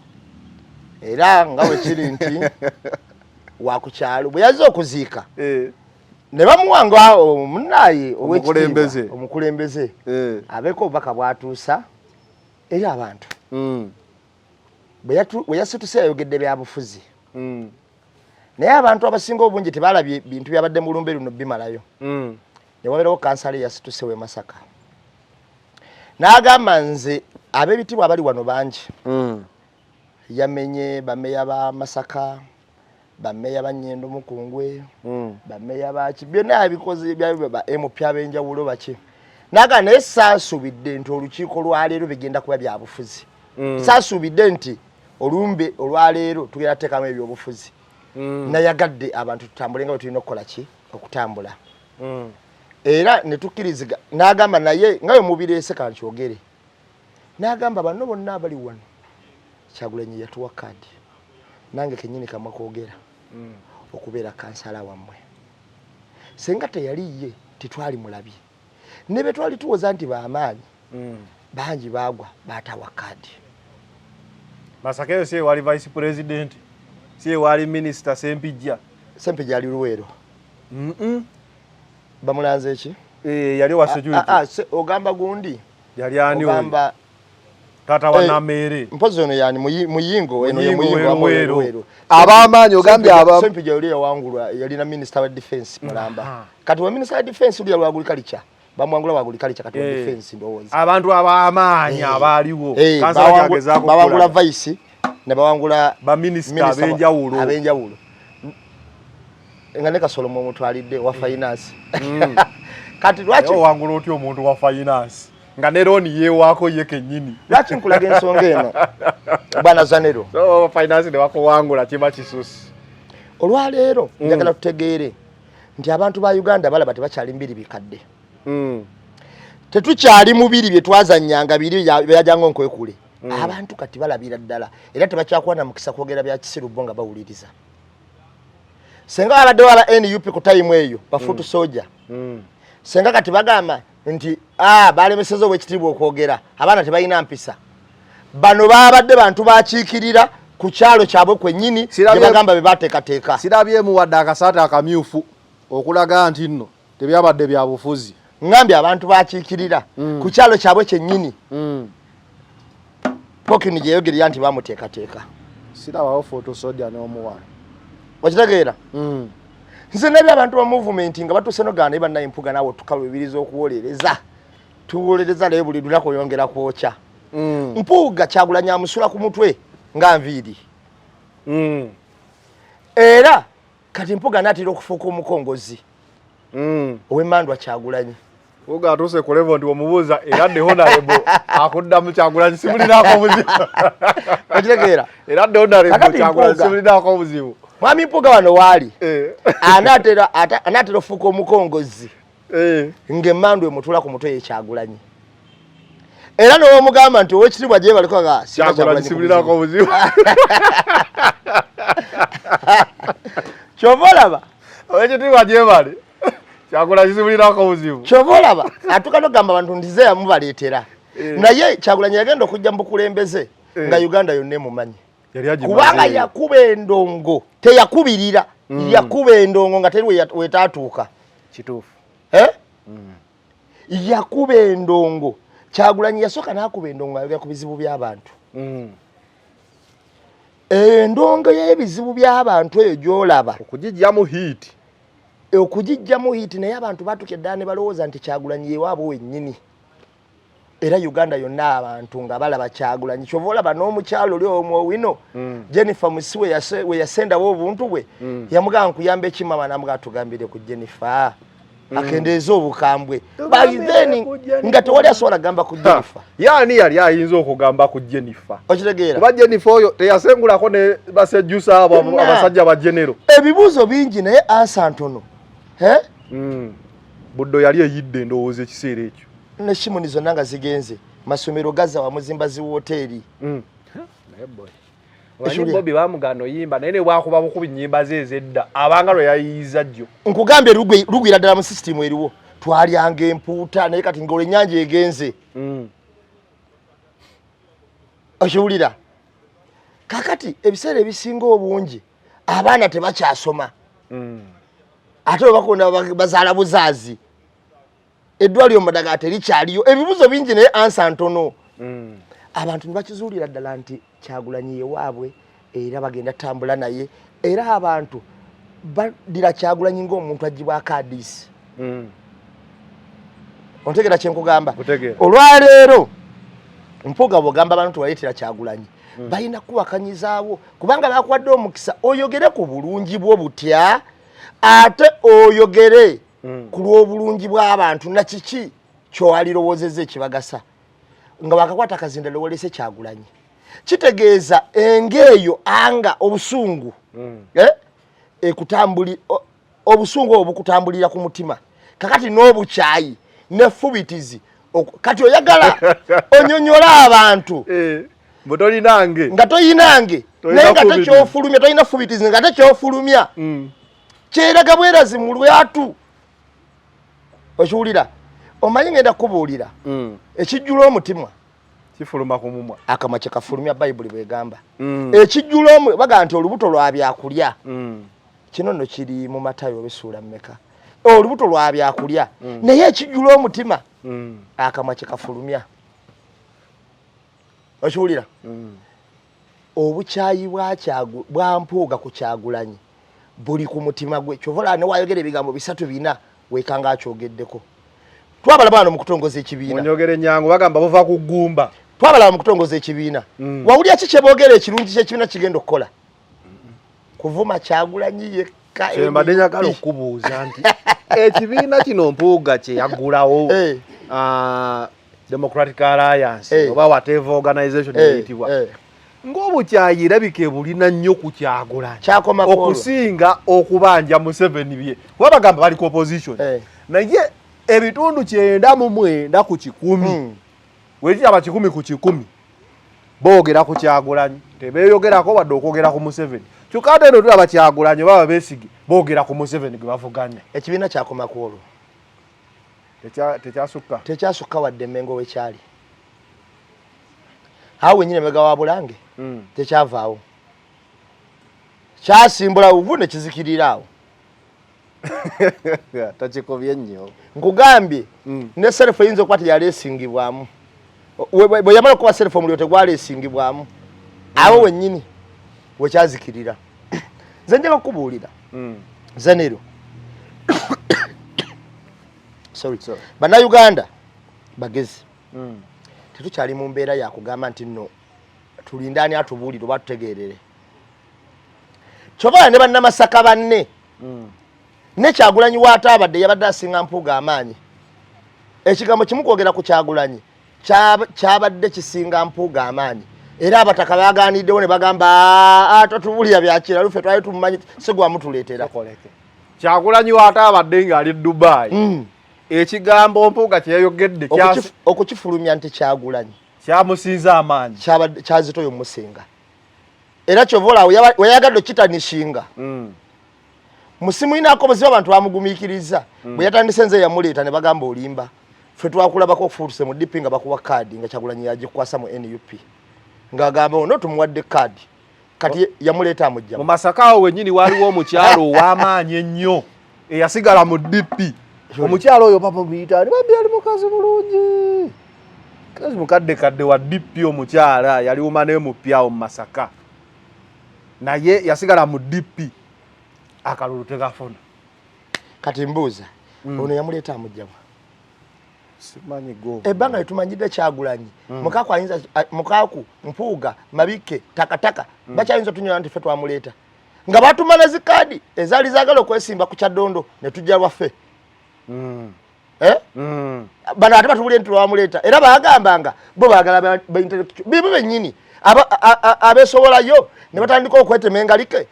era nga bwe kiri nti wakukyalo bwe yazze okuziika ne bamuwanga omunaye omukulembeze abeeko obubaka bwatuusa eri abantu bwe yasituse yayogedde byabufuzi naye abantu abasinga obungi tebalabye bintu byabadde mu lumbe luno bimalayo ne wabeerawo kansala yasituse w'e Masaka n'agamba nze ab'ebitibwa abali wano bangi yamenye bameya ba Masaka bameya ba Nnyendo Mukungwe bameya baki byonna abikoze ba MP abenjawulo baki naga naye saasubidde nti olukiiko lwaleero bigenda kuba byabufuzi saasubidde nti olumbe olwaleero tugenda teekamu ebyobufuzi nayagadde abantu tutambule nga bwe tulina okukola ki okutambula era ne tukkiriziga n'agamba naye nga bwe mubireese kankyogere n'agamba banno bonna abali wano Kyagulanyi yatuwa kadi nange kennyini kamwe kwogera okubeera kansala wammwe senga teyali ye titwali mulabye ne be twali tuwoza nti baamaanyi bangi baagwa batawa kadi Masaka yo siye wali vice president siye wali minister Sempijja ali Luweero bamulanze ki yali wa security ogamba gundi yali ani ogamba tata wa Namere mpozo no yani muyingo eno ye muyingo Luweero abamanyi ogambye aba Sempijja yali yawangulwa yali na minister wa defense Mulamba kati wa minister wa defense uli wa agriculture bamwangula wa agriculture kati wa defense ndowooza abantu abamanyi abaliwo kansala yageza ko bawangula vice ne bawangula ba minister abenjawulo ngane Kasolomo omuntu alidde wa finance kati lwaki wangula otyo omuntu wa finance nga neroni ye wako ye kennyini lwaki nkulaga ensonga eno bwana Zanero finance ne wako wangula kima kisusi olwaleero njagala tutegeere nti abantu ba Uganda balaba tebakyali mbiri bikadde tetukyali mubiri bye twazannyanga biri byajanga nkwekule abantu kati balabira ddala era tebakyakwana mukisa kwogera bya Kisirubo nga bawuliriza senga abadde wala NUP ku time eyo bafutu soja senga kati bagamba nti balemeseza obwekitiibwa okwogera abaana tebalina mpisa bano babadde bantu bakiikirira ku kyalo kyabwe kwennyini bagamba be bateekateeka sirabyemu wadde akasaata akamyufu okulaga nti nno tebyabadde bya bufuzi ngambye abantu bakiikirira ku kyalo kyabwe kyennyini pokini gye yogerera nti bamuteekateeka sirabawo foto soja n'omuwala wakitegeera nze nebyo abantu ba movement nga batuuse no Uganda ibanna Empuuga naawe tukalubiriza okuwolereza tuwolereza naye buli lunaku oyongera kwokya Mpuuga Kyagulanyi amusula ku mutwe nga nviiri era kati Mpuuga naatera okufuuka omukongozi ow'emmandwa Kyagulanyi Mpuuga atuuse ku level ndi omubuuza era the honorable akuddamu Kyagulanyi simulinako obuzibu okitegeera era the honorable Kyagulanyi simulinako obuzibu mwami Mpuuga wano waali anaatera ofuuka omukongozi ng'emmandwa emutula ku mutwe ye Kyagulanyi era n'omugamba nti ow'ekitiibwa gye baliko nga Kyagulanyi simulinako obuzibu kyova olaba ow'ekitiibwa gye bali Kyagulanyi simulinako obuzibu kyova olaba atuuka n'ogamba abantu nti ze yamubaleetera naye Kyagulanyi yagenda okujja mu bukulembeze nga Uganda yonna emumanyi kubanga yakuba endongo teyakubirira yakuba endongo nga teri wetaatuuka kituufu yakuba endongo Kyagulanyi yasooka n'akuba endongo ayogera ku bizibu by'abantu endongo y'ebizibu by'abantu eyo gy'olaba okugijjamu hiiti naye abantu baatuuka eddala ne balowooza nti Kyagulanyi ewaabwe wennyini era Uganda yonna abantu nga balaba Kyagulanyi kyova olaba n'omukyalo oli omwo wino Jennifer Musiwe we yasendawo obuntu bwe yamugamba nkuyamba ekimama namugamba tugambire ku Jennifer akendeeza obukambwe by then nga tewali asobola gamba ku Jennifer yani yali ayinza okugamba ku Jennifer okitegeera kuba Jennifer oyo teyasengulako ne basejjusa abo abasajja ba genero ebibuuzo bingi naye ansa ntono buddo yali eyidde ndowooza ekiseera ekyo ne Shimoni zonna nga zigenze masomero gaza wa muzimba zi hoteli naye boy wani Bobby bamugano yimba naye ne bwakuba bukubi nyimba zezedda abanga lwe yayiza jjo nkugambye lugwira ddala mu system eriwo twalyanga empuuta naye kati ngole nyanja egenze oshuulira kakati ebiseera ebisinga obungi abaana tebakyasoma ate bakunda bazaala buzaazi eddwaliro Madaga terikyaliyo ebibuzo bingi naye ansa ntono abantu nibakizuulira ddala nti Kyagulanyi ewaabwe era bagenda tambula naye era abantu badira Kyagulanyi ng'omuntu agibwako adiisi ontegera kyenkugamba olwaleero mpuga bwogamba abantu tewaleetera Kyagulanyi balina kuwakanyizaawo kubanga bakuwadde omukisa oyogere ku bulungi bwo butya ate oyogere ku lw'obulungi bw'abantu na kiki kyowalirowoozezza ekibagasa nga bakakwata akazinda lowolese Kyagulanyi kitegeeza engeeyo anga obusungu obusungu obukutambulira ku mutima kakati n'obukyayi nefubitizi kati oyagala onyonyola abantu nga toyinange naye nga tekyofulumya toyina fubitizi nga tekyofulumya kyeraga bwerazi mu lwatu okiwulira omanyi ngenda kubuulira ekijjula omutima kifuluma ku mumwa akamwa kyekafulumya Bayibuli bwegamba ekijjula baga nti olubuto lwa byakulya kino nno kiri mu Matayo obessuula mmeka olubuto lwa byakulya naye ekijjula omutima akamwa kyekafulumya okiwulira obukyayi bwa Mpuuga ku Kyagulanyi buli ku mutima gwe kyovola ne wayogera ebigambo 3-4 wekanga akyogeddeko twabala bano mu kutongoza ekibiina onyogere nyango bagamba buva ku ggumba twabala mu kutongoza ekibiina wawulya kiki boogera ekirungi ky'ekibiina kigenda okukola kuvuma Kyagulanyi yekka mbadde njagala okubuuza nti ekibiina kino Mpuuga kye yaggulawo Democratic Alliance oba whatever organization eyitibwa ng'obukyayi irabika bulina nnyo ku Kyagulanyi okusinga okubanja Museveni bye kuba bagamba bali ku opposition naye ebitundu 99 ku 100 wekiraba 10 ku 10 boogera ku Kyagulanyi tebeeyogerako wadde okwogera ku Museveni kyokka eno tulaba Kyagulanyi baba beesige boogera ku Museveni gwe bavuganya ekibiina kyakoma ku olwo tekyasukka wadde Mmengo wekyali awo wenyine Mega wa Bulange tekyavaawo kyasimbula uvu ne kizikirira awo takikobye nnyo nkugambye ne selfu eyinza okuba teyaleesingibwamu bwe yamala okuba selfu omuliro tegwaleesingibwamu awo wennyini wekyazikirira nze njagala okubuulira Zanero sorry bannayuganda bagezi tetukyali mu mbeera yakugamba nti nno tulindani atubuulire oba tutegeerere kyobala ne bannamasaka banne ne Kyagulanyi waate abadde yabadde asinga Mpuuga amaanyi ekigambo kimu kwogera ku Kyagulanyi kyabadde kisinga Mpuuga amaanyi era abataka baganiddewo ne bagamba totubuulira byakira lufe twali tumumanyi sigwamutuleetera Kyagulanyi waate abadde ng'ali Dubai ekigambo Mpuuga kyeyogedde okukifulumya nti Kyagulanyi kyamusinza amaanyi kyazitoyo musinga era kyovola weyagadde okitanishinga musimu inaako buzibu abantu bamugumiikiriza bwe yatandise nze yamuleeta ne bagamba olimba ffe twakulabako okufuutuse mu DP nga bakuwa kaadi nga Kyagulanyi yagikwasa mu NUP ng'agamba ono tumuwadde kaadi kati yamuleeta amujja mu Masaka awo wennyini waliwo omukyalo ow'amaanyi ennyo eyasigala mu DP omukyalo oyo papa muyita bambi ali mukazi mulungi kazi mukadde wa DP omukyala yali umane mupya mu Masaka naye yasigala mu DP akalulu tegafuna kati mbuuza ono yamuleeta amujjamu simanyi go ebbanga litumanyidde Kyagulanyi Mukaku ayinza Mukaku Mpuuga Mabike Takataka bakyayinza tunyola nti ffe twamuleeta nga batumana zikaadi ezaali zaagala okwesimba ku Kyaddondo ne tujja lwaffe bano ate batubulye nti lwamuleeta era baagambanga bo baagala bibo bennyini abeesobolayo ne batandika okwetema engalike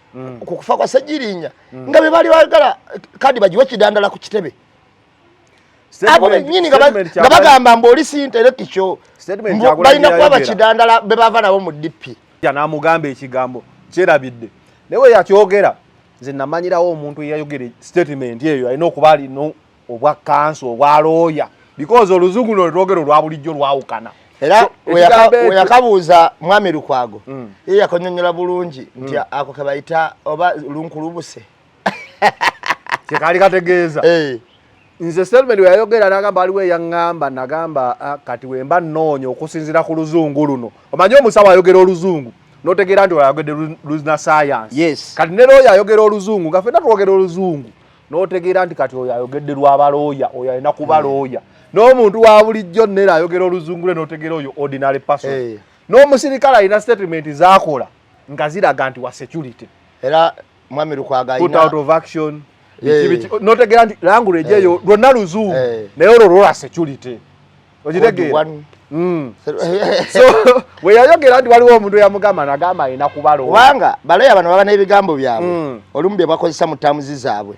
ku kufa kwa Ssejjirinya nga be baali baagala kadi bagiwe Kidandala ku kitebe abo bennyini nga bagamba mb'oli sinterekikyo balina kuba bakidandala be bava nabo mu DP n'amugamba ekigambo kyerabidde naye yakyogera nze namanyirawo omuntu eyayogera statement eyo alina okuba alina obwa kanso obwa looya because oluzungu luno lwogera olwa bulijjo lwawukana era weyakabuuza mwami Lukwago ye yakonyonyola bulungi nti ako kebayita oba lunkulubuse kyekali kategeeza nze statement yayogera n'agamba aliwo eyaŋŋamba nagamba kati wemba nnoonya okusinziira ku luzungu luno omanyi omusawo ayogera oluzungu notegeera nti oyayogedde luzina science kati ne looya ayogera oluzungu nga ffenna twogera oluzungu notegeera nti kati oyo ayogedde lw'abalooya oyo alina kuba looya n'omuntu wa bulijjo nera ayogera oluzungu lwe notegeera oyo ordinary person n'omusirikale alina statement z'akola nga ziraga nti wa security era mwami Lukwago put out of action notegeera nti language eyo lwonna luzungu naye olwo lwola security okitegeera so weyayogera nti waliwo omuntu eyamugamba nagamba alina kuba looya kubanga baloya bano baba n'ebigambo byabwe olumu bye bakozesa mu ttamuzi zaabwe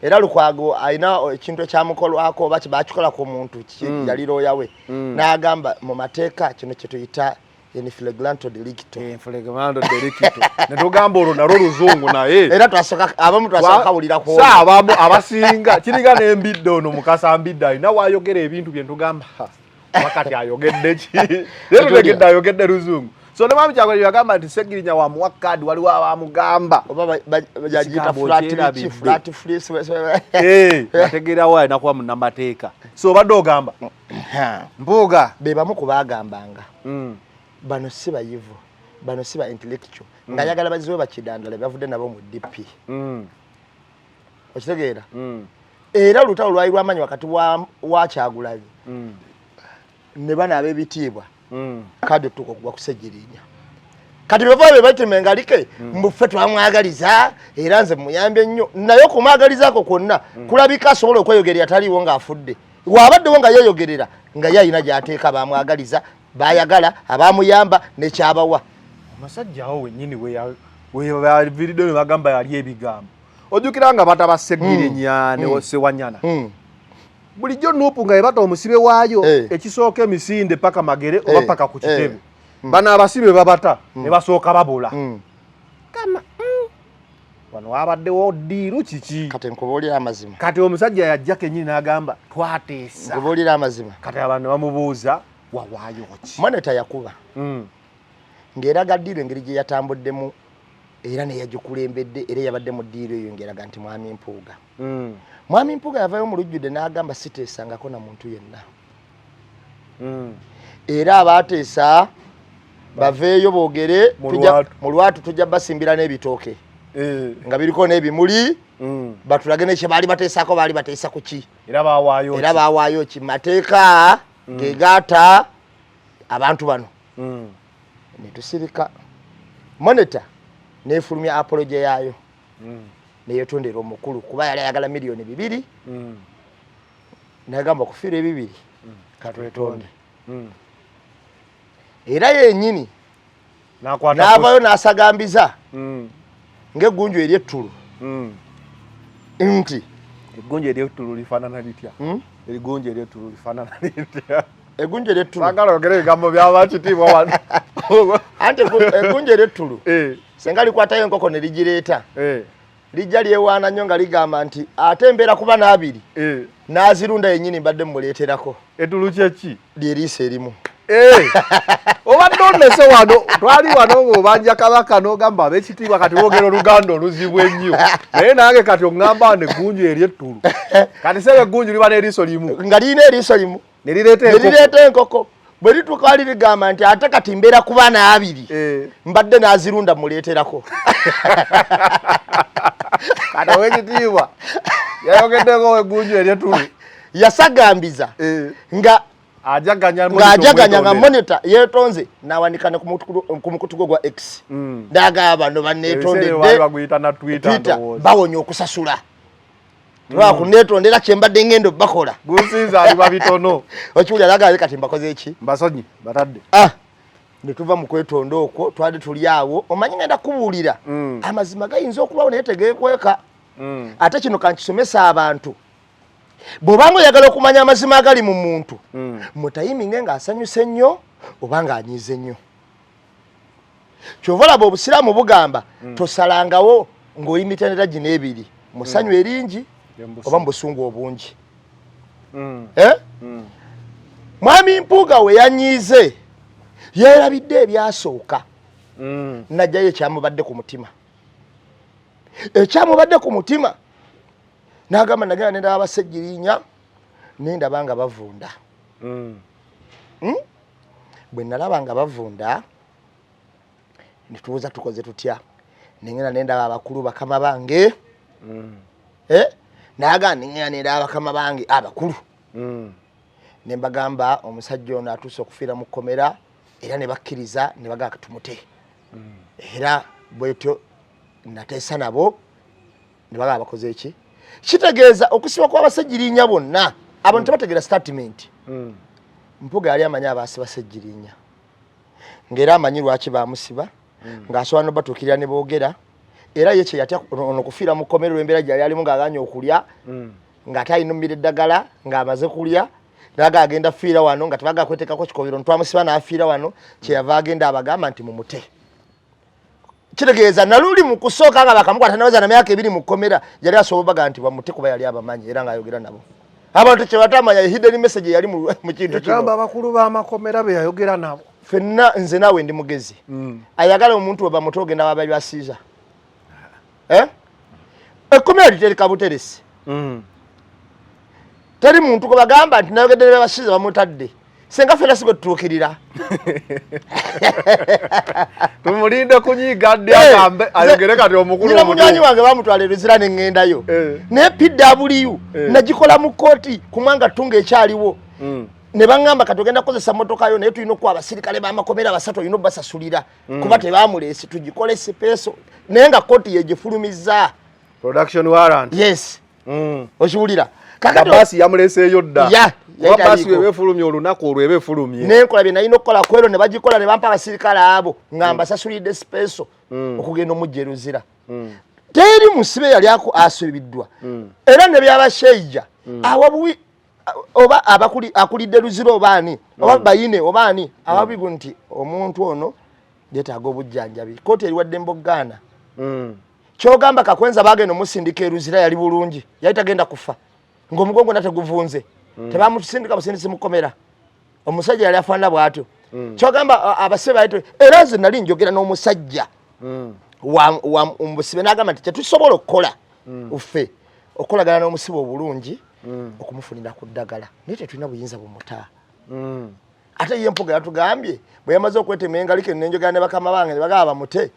era Lukwago alina ekintu ekyamukolwako oba kibakikola ku muntu yali looya we n'agamba mu mateeka kino kye tuyita inflagrante delicto netugamba olwo nalwo luzungu naye era abamu twasooka kawulira ku abamu abasinga kiriga n'embidde ono mukasa mbidde alina waayogera ebintu bye ntugamba wakati ayogedde ki netutegedde ayogedde luzungu so ne mwami Kyagulanyi yagamba nti Ssejjirinya wa muwa kaadi waliwo abamugamba oba bajagita flat freeze bategeerawo alina kuba munnamateeka so obadde ogamba Mpuuga be bamu ku baagambanga bano si bayivu bano si ba intellectual nga yagala baziwe bakidandala bavudde nabo mu DP okitegeera era olutalo lwali lwamanyi wakati wa Kyagulanyi ne bana ab'ebitiibwa kadi tuko kugwa ku Ssejjirinya kati bava be batema engalike mbuffe twamwagaliza era nze muyambye nnyo naye okumwagalizaako kwonna kulabika asobola okweyogera ataliwo ng'afudde waabaddewo nga yeeyogerera nga ye alina gy'ateeka baamwagaliza bayagala abamuyamba nekyabawa omusajja awo wennyini weyaviridde ne bagamba yali ebigambo ojjukira nga bataba Ssejjirinya ne Ssewanyana bulijjo Nuupu nga yebata omusibe waayo ekisooka emisinde paka magere oba paka ku kitebe bano abasibe babata ne basooka babula kama wano wabaddewo ddiiru kiki kati nkubuulira amazima kati omusajja yajja kennyini n'agamba twateesa nkubuulira amazima kati abantu ne bamubuuza wawaayo ki moneta yakuba ng'eraga ddiiru engeri gye yatambuddemu era neyagikulembedde era yabadde mu ddiiru eyo ng'eraga nti mwami Mpuuga mwami Mpuuga yavayo mu lujjudde n'agamba siteesangako na muntu yenna era abaateesa baveeyo boogere mu lwatu tujja basimbira n'ebitooke nga biriko n'ebimuli batulage nekye baali bateesako baali bateesa ku ki era baawaayo ki mateeka gegaata abantu bano netusirika moneta nefulumya apology yaayo neyetondera omukulu kuba yali ayagala miliyoni 2 nagamba okufiira 2 katwetonde era yennyini n'avayo n'asagambiza ng'eggunju ery'ettulu nti eggunju ery'ettulu lifaanana litya eggunju ery'ettulu lifaanana litya eggunju ery'ettulu baagala ogera ebigambo by'abakitiibwa wano anti eggunju ery'ettulu senga likwatayo enkoko ne ligireeta lijja lyewaana nnyo nga ligamba nti ate embeera kuba n'abiri n'azirunda yennyini mbadde mmuleeterako ettulu kyeki lyeriisa erimu obadde onnese wano twali wano ng'obanja kabaka n'ogamba ab'ekitiibwa kati boogera oluganda oluzibu ennyo naye nange kati oŋŋamba neggunju ery'ettulu kati sebe eggunju liba n'eriiso limu nga lirina eriiso limu ne lireeta enkoko bwe lituuka wali ligamba nti ate kati mbeera ku baana 2 mbadde n'azirunda muleeterako kati ow'ekitiibwa yayogeddeko eggunju ery'ettulu yasagambiza nga ajaganya nga monitor yetonze nawanikana ku mukutu gwa X ndaga bano banetondedde baguyita na Twitter bawonye okusasula Twa kunetondera kyembadde ngendo bakola gusiza ali babitono ochuli alaga kati mbakoze eki mbasonyi batadde netuva mu kwetonda okwo twali tuli awo omanyi ngenda kubuulira amazima gayinza okubawo naye tegeekweka ate kino kankisomesa abantu bw'obanga oyagala okumanya amazima agali mu muntu mutayiminge ng'asanyuse nnyo oba ng'anyiize nnyo kyova olaba obusiraamu bugamba tosalangawo ng'oyimitendera gino ebiri musanyu eringi oba mu busungu obungi mwami Mpuuga we yanyiize yeerabidde ebyasooka najjayo ekyamubadde ku mutima ekyamubadde ku mutima n'agamba nagenda nendaba abasejjirinya nendaba nga bavunda bwe nalaba nga bavunda netubuuza tukoze tutya nengenda nendaba abakulu bakama bange nagamba nengenda nendaba bakama bange abakulu nembagamba omusajja ono atuuse okufiira mu kkomera era ne bakkiriza ne bagamba tumute era bwetyo nateesa nabo ne bagamba bakoze eki kitegeeza okusiba kw'abasejjirinya bonna abantu tebategeera statement Mpuuga yali amanyi abaasiba sejjirinya ng'era amanyi lwaki baamusiba ng'asobola n'obatuukirira ne boogera era ye kye yatya ono kufiira mu kkomera olw'embeera gyali alimu ng'aganya okulya ng'ate ayinummira eddagala ng'amaze kulya naga agenda fiira wano nga tebaga kwetekako kikobero ntwamusiba n'afiira wano kyeyava agenda abagamba nti mumute kitegeeza naluli mu kusooka nga bakamukwata naweza na myaka 2 mu kkomera yali asobobaga nti bamute kuba yali abamanyi era ng'ayogera nabo abantu kyebatamanya hidden message yali mu kintu kino gamba abakulu b'amakomera be yayogera nabo fenna nze naawe ndi mugezi ayagala omuntu we bamuto ogenda wabali basiiza ekkomera litereka buteresi teri muntu kubagamba nti nayogedde ne basiiza bamutadde senga fena sigo tutuukirira tumulinde kunyiga dde agambe ayogere kati omukulu omukulu munyanyi wange bamutwala eruzira n'engendayo ne PW nagikola mu kooti kumwanga tunga ekyaliwo ne bangamba kati ogenda kukozesa motoka yo naye tulina okuwa abasirikale b'amakomera basatu olina obbasasulira kuba tebamuleese tugikole sipeeso naye nga kooti yegifulumizza production warrant yes okiwulira basi yamuleeseeyo dda basi webefulumye olunaku olwo ebefulumye nenkola bye nalina okukola kwero ne bagikola ne bampa abasirikale abo ngamba sasulidde sipeeso okugenda omujja eruzira teri musibe yali asubiddwa era ne byabashaija awabuwi oba akulidde luzira obaani oba bayine obaani awabigu nti omuntu ono yeetaaga obujjanjabi kooti eriwadde mboggaana kyogamba kakwenza bagenda omusindika eruzira yali bulungi yali tagenda kufa ng'omugongo nateguvunze tebamusindika busindisi mukomera omusajja yali afaanana bw'atyo kyogamba abasibe baito era nze nali njogera n'omusajja omusibe n'agamba nti tetusobola okukola uffe okukolagana n'omusibe obulungi okumufunira ku ddagala naye tetulina buyinza bumuta ate ye Mpuuga yatugambye bwe yamaze okwetema engalike nenjogera ne bakama bange ne bagamba bamute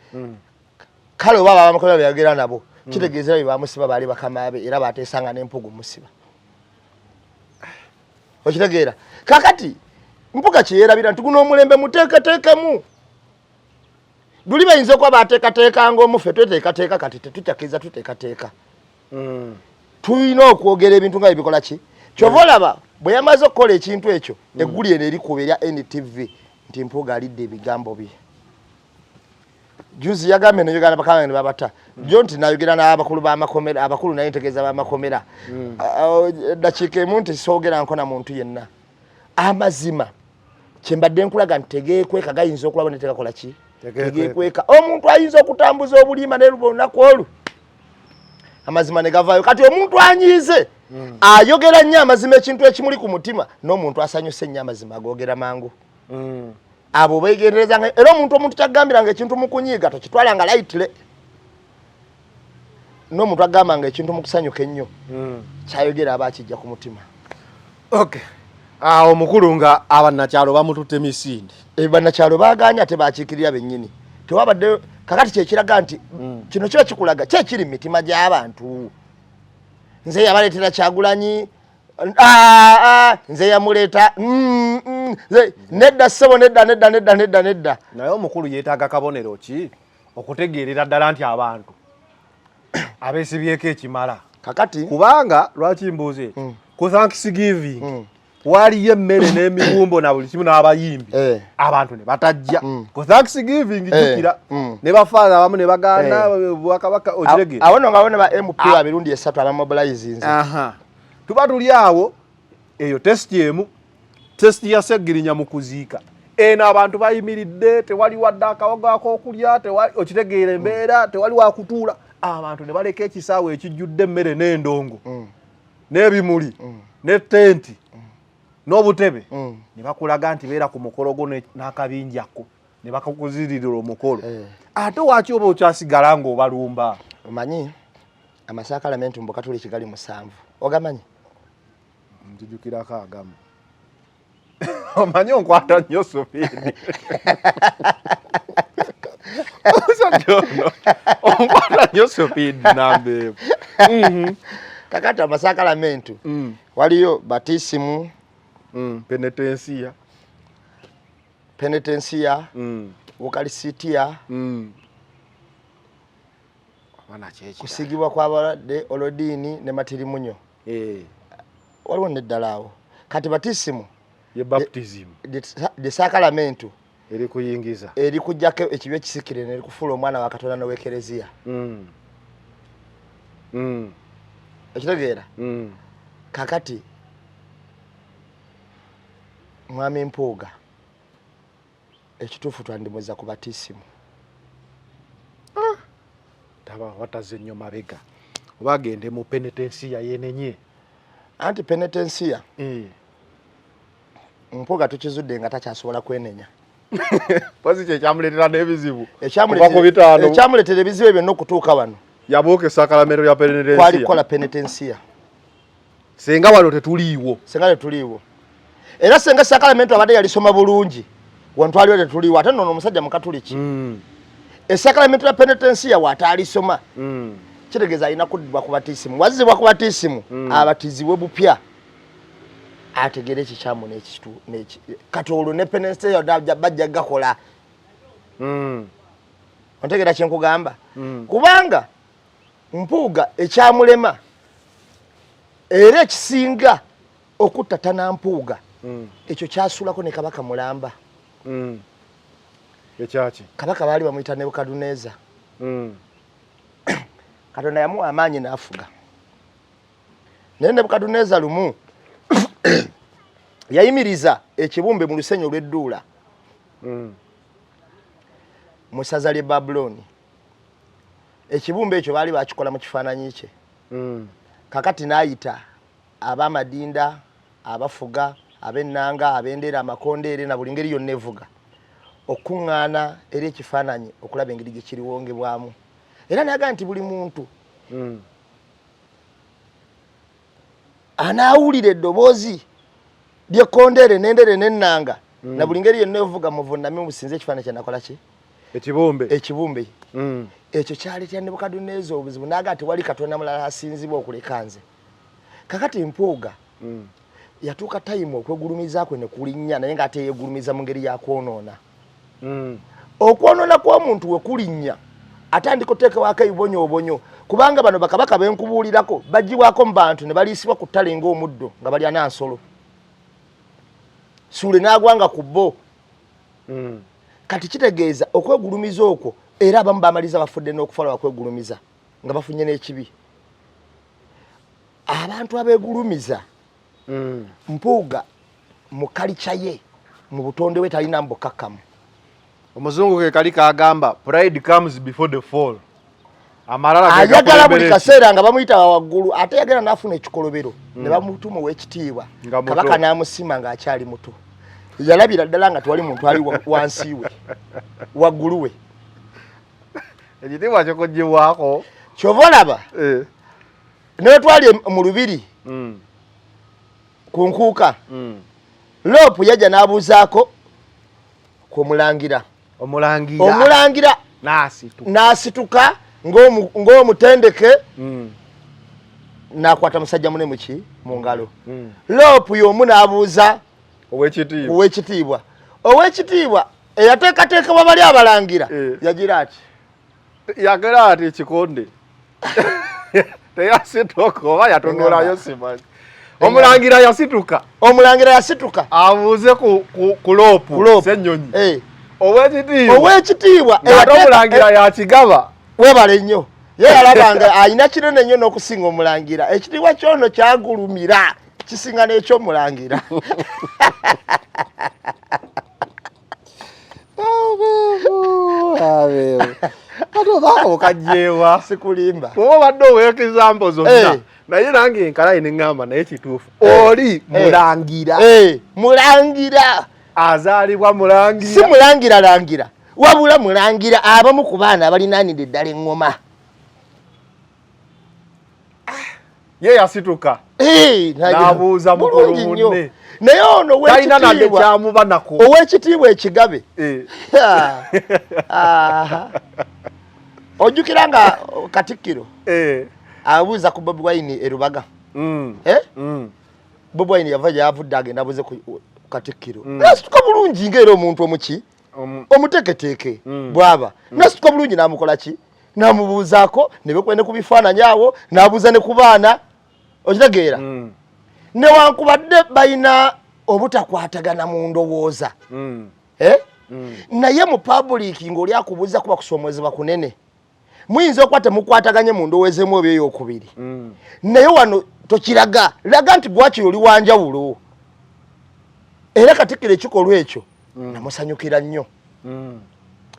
kale oba abamukomera beyagera nabo kitegeeza bye bamusiba baali bakama be era bateesanga n'Empuuga omusiba okitegeera kakati Mpuuga kyeyerabira nti guno omulembe muteeketeekemu duli bayinza okuba bateekateekanga omufe tweteekateeka kati tetukyakiriza tuteekateeka tulina okwogera ebintu nga bibikola ki kyova olaba bwe yamaze okukola ekintu ekyo egguli eno erikuba erya NTV nti Mpuuga alidde ebigambo bye juzi yagambye nayogera bakanga ne babata jo nti nayogera n'abakulu b'amakomera abakulu naye ntegeeza b'amakomera dakiika emu nti soogera nkona muntu yenna amazima kyembadde nkulaga nti tegeekweka gayinza okulaba ne tegakola ki tegeekweka omuntu ayinza okutambuza obulimba ne luba olunaku olu amazima ne gavaayo kati omuntu anyiize ayogera nnyo amazima ekintu ekimuli ku mutima n'omuntu asanyuse nnyo amazima agoogera mangu abo beegendereza era omuntu kyagambiranga ekintu mu kunyiiga tokitwalanga lightly n'omuntu agambanga ekintu mu kusanyuka ennyo kyayogera aba akijja ku mutima okay omukulu nga abannakyalo bamututte misinde bannakyalo baaganya ate bakiikirira bennyini tewabadde kakati kyekiraga nti kino kiba kikulaga kyekiri mu mitima gy'abantu nze yabaleetera Kyagulanyi nze yamuleta nedda ssebo nedda naye omukulu yeetaaga kabonero ki okutegeerera ddala nti abantu abeesibyeko ekimala kakati kubanga lwaki mbuuze ku Thanksgiving waliyo emmere n'emiwumbo na buli kimu n'abayimbi abantu ne batajja ku Thanksgiving jjukira ne bafaana abamu ne bagaana bwakabaka ogirege awo no nga bone ba MP abirundi esatu abamobilizinze tuba tuli awo eyo test ya Segirinya mu kuziika eno abantu bayimiridde tewali wadde akawago ak'okulya tewali okitegeera embeera tewali wakutuula abantu ne baleka ekisaawe ekijjudde emmere n'endongo n'ebimuli ne tenti n'obutebe ne bakulaga nti beera ku mukolo gwo n'akabinjako ne bakakuziririra omukolo ate waki oba okyasigala ng'obalumba omanyi amasakalamentu mbokatuli kigali 7 ogamanyi njijukirako agamu omanyi onkwata nnyo Sopini onkwata nnyo Sopini nambeevu kakati amasakalamentu waliyo batisimu penitensia ukalisitia kusigibwa kw'abalwadde olodini ne matirimunyo waliwo neddala awo kati batisimu ye baptism de sakalamentu eri kujjako ekibi ekisikire ne kufuula omwana wa Katonda n'owekereziya ekitegeera kakati mwami Mpuuga ekituufu twandimuza ku batisimu taba wataze nnyo mabega oba agende mu penitensiya yenenye anti penitensiya Mpuuga tukizudde nga takyasobola kwenenya pasi kyekyamuleetera n'ebizibu ekyamuleetera ebizibu ebyo n'okutuuka wano yabuuka esakalamento lya penitensiya kwali kukola penitensiya senga wano tetuliiwo era senga sakalamento abadde yalisoma bulungi wantwaliwo tetuliiwo ate nono omusajja mukatuliki esakalamento lya penitensiya waataalisoma kitegeeza alina kuddibwa ku batisimu wazibwa ku batisimu abatizibwe bupya ategere ekikyamu kati olwo ne penitensiya bajja gakola ontegeera kyenkugamba kubanga Mpuuga ekyamulema era ekisinga okutta Tanampuuga ekyo kyasulako ne Kabaka Mulamba ekyaki Kabaka baali bamuyita Nebukaduneza Katonda yamuwa amaanyi n'afuga naye Nebukaduneza lumu yayimiriza ekibumbe mu lusenyi olw'edduula mu ssaza ly'e Babuloni ekibumbe ekyo baali bakikola mu kifaananyi kye kakati n'ayita ab'amadinda abafuga ab'ennanga ab'endeera amakondeere na buli ngeri yonna evuga okuŋŋaana eri ekifaananyi okulaba engeri gye kiriwongebwamu era naga nti buli muntu anaawulira eddoboozi ly'ekkondeere n'endeere n'ennanga na buli ngeri yonna evuga muvunname musinze ekifaananyi kye nakola ki ekibumbe ekyo kyaleetera Nebukaduneza obuzibu naga nti wali Katonda mulala asinzibwa okuleka nze kakati Mpuuga yatuuka tayimu okwegulumiza kwe ne kulinnya naye nga ate yeegulumiza mu ngeri yakwonoona okwonoona kw'omuntu we kulinnya atandika oteekewako ebibonyoobonyo kubanga bano bakabaka benkubuulirako bagibwako mu bantu ne baliisibwa ku ttale ng'omuddo nga balya nansolo Suule n'agwanga ku bo kati kitegeeza okwegulumiza okwo era abamu bamaliza bafudde n'okufa lwakwegulumiza nga bafunye n'ekibi abantu abeegulumiza Mpuuga mu kalica ye mu butonde we talina mbukakkamu omuzungu ke kali kagamba pride comes before the fall ayagala buli kaseera nga bamuyita waggulu ate yagala n'afuna ekikolobero ne bamutuma ow'ekitiibwa Kabaka n'amusima ng'akyali muto yalabira ddala nga tewali muntu ali wansi we waggulu we ekitiibwa kyokugibwako kyova olaba ne twali mu lubiri ku nkuuka Loopu yajja n'abuuzaako ku omulangira n'asituka ng'omutendeke nakwata musajja mune muki mu ngalo lopu y'omu n'abuuza ow'ekitiibwa eyateekateeka babali abalangira yagira ati ekikonde teyasituka oba yatonolayo simanyi omulangira yasituka abuuze ku lopu Ssennyonyi ow'ekitiibwa ate omulangira yakigaba webale nnyo ye yalabanga alina kinene nnyo n'okusinga omulangira ekitiibwa kyono kyagulumira kisinga n'ekyomulangira ate obaako okajjeewa sikulimba oba obadde oweeko example zonna naye nange enkalayi ne ŋŋamba naye kituufu oli mulangira azaalibwa mulangira si mulangira wabula mulangira abamu ku baana abalinaanidde eddala eŋŋoma ye yasituka n'abuuza mukulu munne naye ono talina nadde kyamuba nako ow'ekitiibwa ekigabe ojjukira nga Katikkiro abuuza ku Bobi Wine e Rubaga Bobi Wine yava gyavudde agenda abuuze ku Katikkiro nasituka bulungi ng'era omuntu omuki omuteeketeeke bw'aba nasituka bulungi n'amukola ki n'amubuuzaako ne bekwene ku bifaananyi awo n'abuuza ne ku baana okitegeera newankubadde balina obutakwatagana mu ndowooza naye mu public ng'oli akubuuza kuba kusoomoozebwa kunene muyinza okuba temukwataganye mu ndowooza emu oba ey'okubiri naye wano tokiraga laga nti gwakiri oli wanjawulo era Katikkiro ekikolwa ekyo namusanyukira nnyo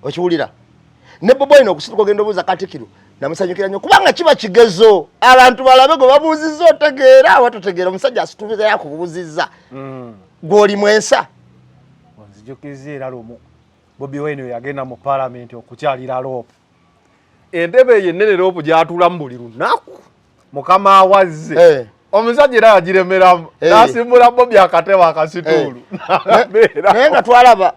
okiwulira ne Bobi Wine okusituka ogenda obuuza Katikkiro namusanyukira nnyo kubanga kiba kigezo abantu balabe gwe babuuzizza otegeera watotegeera omusajja asitubiza yakubuuzizza gw'oli mwensa onzijukiza era lumu Bobi Wine yagenda mu palamenti okukyalira loopu entebe eyo ennene loopu gyatuulamu buli lunaku mukama awazze omusajja era yagiremeramu n'asimbula Bobi akatebe akasituulu naye nga twalaba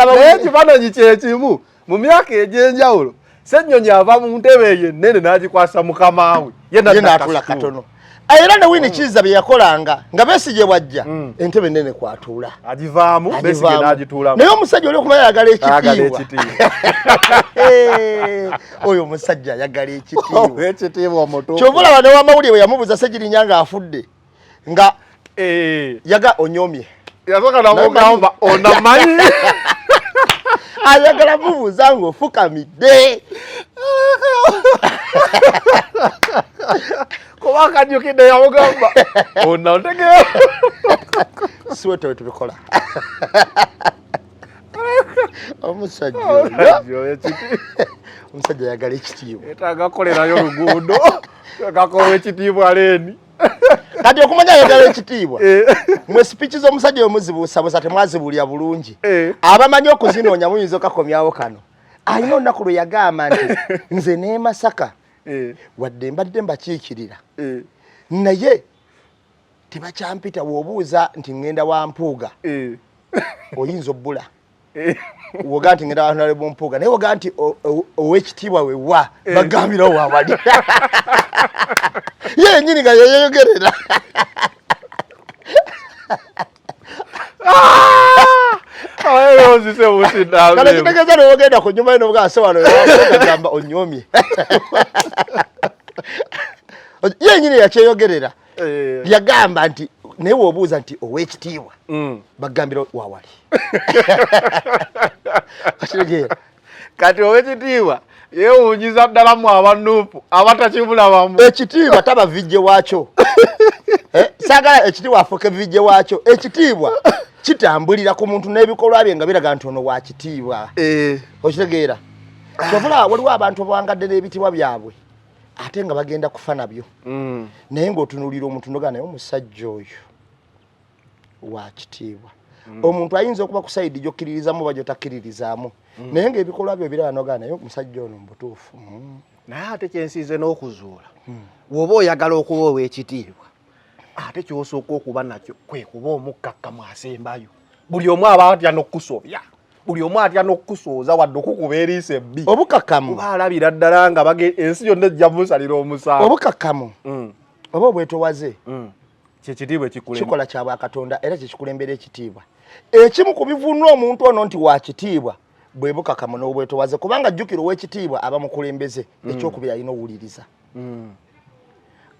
naye ekifaananyi kyekimu mu myaka egy'enjawulo Ssennyonyi ava mu ntebe eyo ennene n'agikwasa mukama we ye n'atula katono era ne Winnie Kiza bye yakolanga nga Besigye bwajja entebe ennene kwatuula agivaamu Besigye n'agituulamu naye omusajja oli okumanya ayagala ekitiibwa oyo omusajja ayagala ekitiibwa kyova olaba ne wamawulire bwe yamubuuza Ssegirinya ng'afudde nga yaga onyomye yasooka namugamba onamanyi ayagala mubuuza ng'ofukamidde kuba akajjukidde yamugamba onategeera siwete we tubikola omusajja ayagala ekitiibwa etagakolerayo oluguudo gakola ekitiibwa leeni kati okumanya ayagala ekitiibwa mwe sipiiki z'omusajja omuzibuusabuusa temwazibuulya bulungi abamanyi okuzinoonya muyinza okakomyawo kano alina olunaku lwe yagamba nti nze ne Masaka wadde mbadde mbakiikirira naye tebakyampita w'obuuza nti ŋŋenda wa Mpuuga oyinza obbula woga nti ŋŋenda wa Honorable Mpuuga naye woga nti ow'ekitiibwa wewa bagambirawo wawali ye nyini nga yeyogerera kale kitegeeza newogenda ku nyuma eno bwase wano yagamba onyomye ye nyini yakyeyogerera yagamba nti naye w'obuuza nti ow'ekitiibwa bagambira wawali akitegeera kati ow'ekitiibwa yeewunyiza ddala mu abanuupu abatakibulabamu ekitiibwa taba vijje waakyo saagala ekitiibwa afuuke vijje waakyo ekitiibwa kitambulira ku muntu n'ebikolwa bye nga biraga nti ono wa kitiibwa okitegeera kyovula waliwo abantu abawangadde n'ebitiibwa byabwe ate nga bagenda kufa nabyo naye ng'otunuulira omuntu noga naye omusajja oyo wa kitiibwa omuntu ayinza okuba ku sayidi gy'okkiririzaamu oba gy'otakkiririzaamu naye ng'ebikolwa byo biraba noga naye omusajja ono mubutuufu naye ate kyensiize n'okuzuula bw'oba oyagala okuba ow'ekitiibwa ate kyosooka okuba nakyo kwe kuba omukkakkamu asembayo buli omu aba atya n'okkusobya buli omu atya n'okkusooza wadde okukuba eriisa ebbi obukakkamu kuba alabira ddala nga ensi yonna ejja musalira omusango obukakkamu oba obwetowaze kyekitiibwa ekikulembe kikola kyabwa Katonda era kyekikulembera ekitiibwa ekimu ku bivunna omuntu ono nti wa kitiibwa bwe bukakamu n'obwetowaze kubanga jjukira ow'ekitiibwa aba mukulembeze ekyokubiri alina owuliriza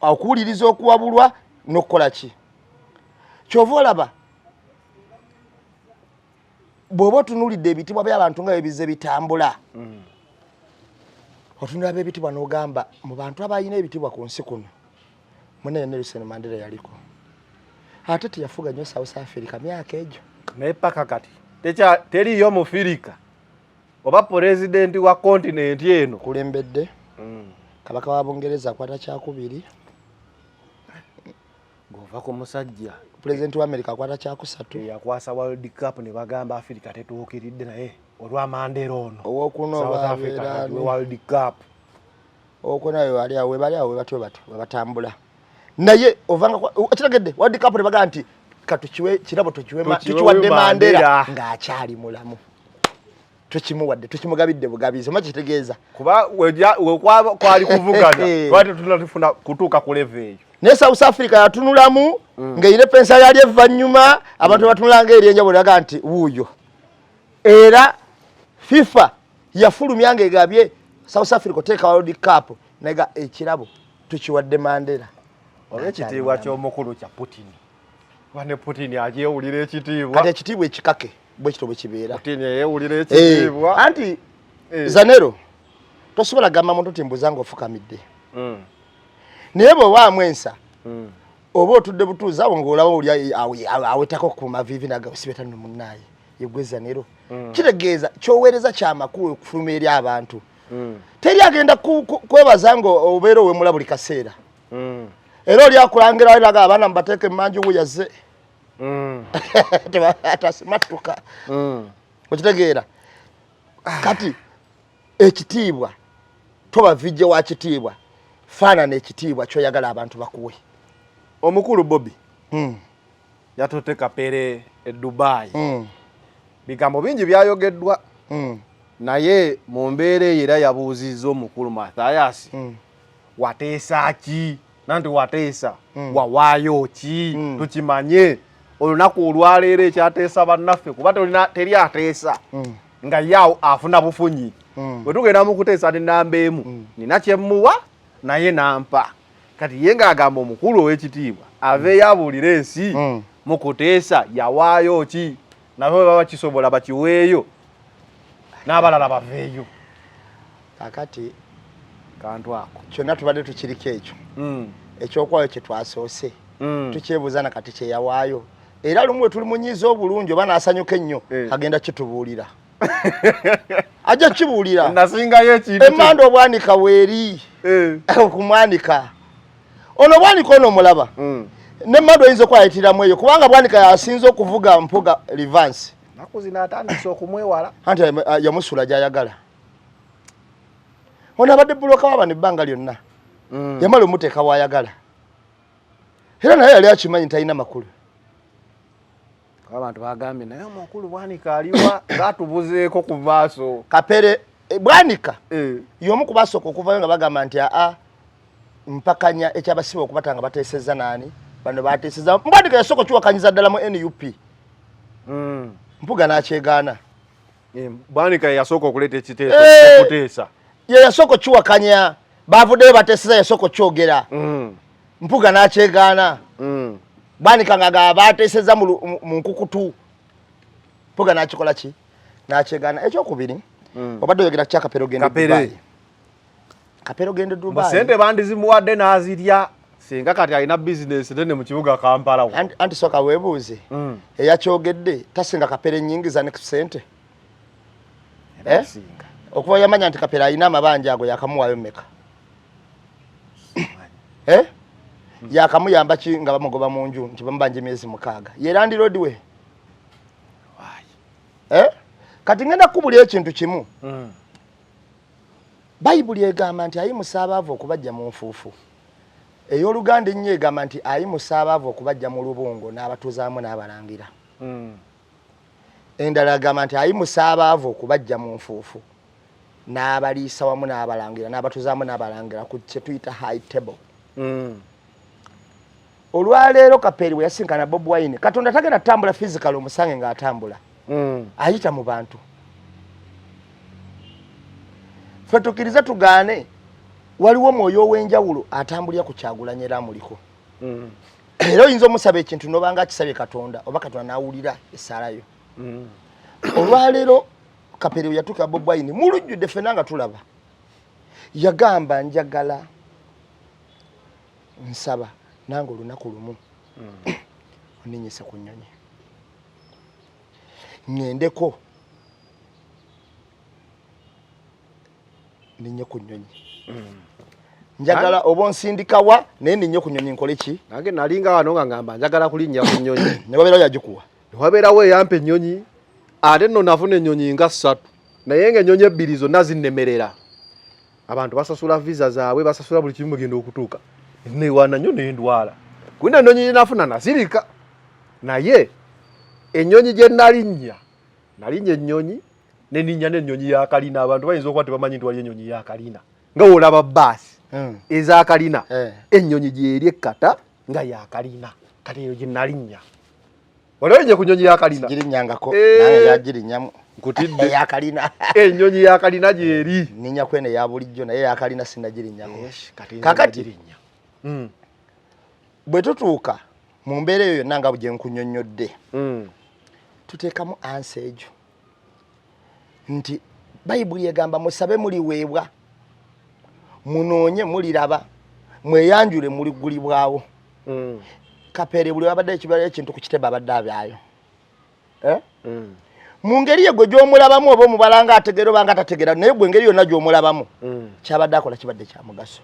okuwuliriza okuwabulwa n'okukola ki kyova olaba bw'oba otunuulidde ebitibwa by'abantu nga ebize bitambula otunula b'ebitibwa n'ogamba mu bantu abalina ebitibwa ku nsi kuno munene Nelson Mandela yaliko ate teyafuga nnyo South Africa myaka egyo naye paka kati teriyo mufirika oba pulezidenti wa kontinenti eno kulembedde kabaka wa Bungereza akwata kyakubiri gova ku musajja pulezidenti wa America akwata kyakusatu yakwasa World Cup ne bagamba Africa tetuukiridde naye olwa Mandela ono owokuno South Africa World Cup okunayo ali awe bali awe batwe batambula naye ovanga kitegedde World Cup ne bagamba nti katukiwe kirabo tukiwadde Mandela ng'akyali mulamu tukimuwadde tukimugabidde bugabizi oba kitegeeza kuba kwali kuvugana twali tunatufuna kutuuka ku level eyo ne South Africa yatunulamu ng'eyina pensa yali evvannyuma abantu batunula ng'eri enjawulo yaga nti wuuyo era FIFA yafulumya ng'egabye South Africa oteeka World Cup nega ekirabo tukiwadde Mandela olw'ekitiibwa ky'omukulu kya Putin wane Putin agyewulira ekitiibwa kati ekitiibwa ekikake bwe kito bwe kibeera Putin yeewulira ekitiibwa anti Zanero tosobola gamba muntu nti mbuzanga ofukamidde naye bw'owaamu ensa oba otudde butuuza awo ng'olaba oli awetako ku mavivi nagasibeta no munnaye yegwe Zanero kitegeeza kyoweereza kyamakulu okufuluma eri abantu teri agenda kwebaza nga obeera owemula buli kaseera era oli akulangira eraga abaana mubateeke mmanju wuyaze atasimatuka okitegeera kati ekitiibwa tobavijje wa kitiibwa faanana ekitiibwa kyoyagala abantu bakuwe omukulu Bobby yatote kapere e Dubai bigambo bingi byayogeddwa naye mu mbeera era yabuuzizza omukulu Mathias wateesa ki nanti wateesa wawaayo ki tukimanye olunaku olwaleero ekyateesa bannaffe kuba teri ateesa nga yaawo afuna bufunyi bwe tugenda mu kuteesa ne namba emu nina kyemmuwa naye nampa kati ye ng'agamba omukulu ow'ekitiibwa aveeyo abuulira ensi mu kuteesa yawaayo ki nabo bwe baba kisobola bakiweeyo n'abalala baveeyo kakati kantu ako kyonna tubadde tukiriko ekyo ekyokwayo kye twasoose tukyebuuza na kati kye yawaayo era lumu we tuli munyiiza obulungi oba n'asanyuka ennyo agenda kitubuulira ajja kibuulira nasingayo ekintu emmanda obwanika weeri okumwanika ono obwanika ono omulaba n'emmanda oyinza okwayitiramu eyo kubanga bwanika yasinze okuvuga mpuga Rivansi naku zino atandise okumwewala anti yamusula gy'ayagala ono abadde buloka waba nebbanga lyonna yamala omuteeka wayagala era naye yali akimanyi talina makulu abantu bagambye naye omukulu bwanika aliwa ng'atubuzeeko ku maaso kapere bwanika y'omu ku basooka okuvayo nga bagamba nti mpakanya ekyabasiba okubata nga bateesezza naani bano bateesezza bwanika yasooka kiwakanyiza ddala mu NUP mpuga n'akyegaana bwanika yasooka okuleeta ekiteeso okuteesa ye yasooka kiwakanya baavuddeyo bateesezza yasooka kyogera mpuga n'akyegaana bwanika nga bateesezza mu nkukutu mpuga n'akikola ki n'akyegaana ekyokubiri obadde oyogera kya kapero gende Dubai kapero gende Dubai sente bandizimuwadde n'azirya singa kati alina bizinesi nene mu kibuga Kampala anti soka weebuuze eyakyogedde tasinga kapere ennyingiza ne kusente okuva yamanya nti kapere alina amabanja ago yakamuwaayo mmeka yakamuyamba ki nga bamugoba mu nju nti bamubanja emyezi 6 yerandi road we kati ngenda kubulya ekintu kimu bayibuli egamba nti ayimusa abaavu okubajja mu nfuufu ey'Oluganda ennyo egamba nti ayimusa abaavu okubajja mu lubungo n'abatuuzaamu n'abalangira endala agamba nti ayimusa abaavu okubajja mu nfuufu n'abaliisa wamu n'abalangira n'abatuuzaamu n'abalangira ku kye tuyita high table olwaleero Kapere bwe yasinkana Bobi Wine Katonda tagenda tambula physical omusange nga atambula ayita mu bantu ffe tukkiriza tugaane waliwo mwoyo ow'enjawulo atambulira ku Kyagulanyi era amuliko era oyinza omusaba ekintu n'obanga akisabye Katonda oba Katonda n'awulira essaalayo olwaleero Kapere bwe yatuuka Bobi Wine mulujjudde ffenna nga tulaba yagamba njagala nsaba nange olunaku lumu oninyise ku nnyonyi ngendeko ninye ku nnyonyi njagala oba nsindikawa naye ninye ku nnyonyi nkole ki nange nalinga wano nga ngamba njagala kulinnya ku nnyonyi ne wabeerawo yagikuwa ne wabeerawo eyampa ennyonyi ate nno nafuna ennyonyi nga 3 naye ng'ennyonyi 2 zonna zinnemerera abantu basasula visa zaabwe basasula buli kimu genda okutuuka newana nnyo nendwala kuna ennyonyi nafuna nasirika naye ennyonyi gye nalinnya ennyonyi neninnya n'ennyonyi ya kalina abantu bayinza okuba tebamanyi nti wali ennyonyi ya kalina nga olaba baasi eza kalina ennyonyi gyeri ekkata nga ya kalina kati eyo gye nalinnya waliwo ku nnyonyi ya kalina girinnyangako naye yagirinyamu nkutidde ya kalina ennyonyi ya kalina gyeri ninnya kwene ya bulijjo naye ya kalina sinnagirinnyako kakati bwe tutuuka mu mbeera eyo yonna nga bwe gye nkunnyonnyodde tuteekamu ansi egyo nti bayibuli egamba musabe muliweebwa munoonye muliraba mweyanjule muligulibwawo Kapere buli wabadde ekibala ekintu ku kitebe abadde abyayo mu ngeri ye gwe gy'omulabamu oba omubala nga ategeera oba nga atategeera naye gwe engeri yonna gy'omulabamu kyabadde akola kibadde kya mugaso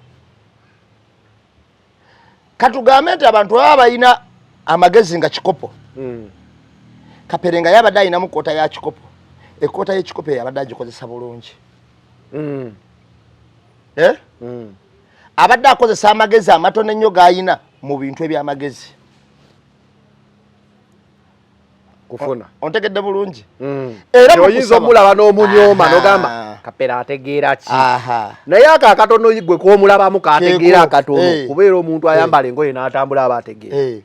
katugambe nti abantu baba balina amagezi nga kikopo Kapere nga yabadde alinamu koota ya kikopo ekoota y'ekikopo yabadde agikozesa bulungi abadde akozesa amagezi amatono ennyo g'ayina mu bintu eby'amagezi kufuna ontegedde bulungi era oyinza omulaba n'omunyooma n'ogamba Kapere ategeera ki naye ako akatono gwe k'omulabamu kategeera akatono kubeera omuntu ayambala engoye n'atambula aba ategeera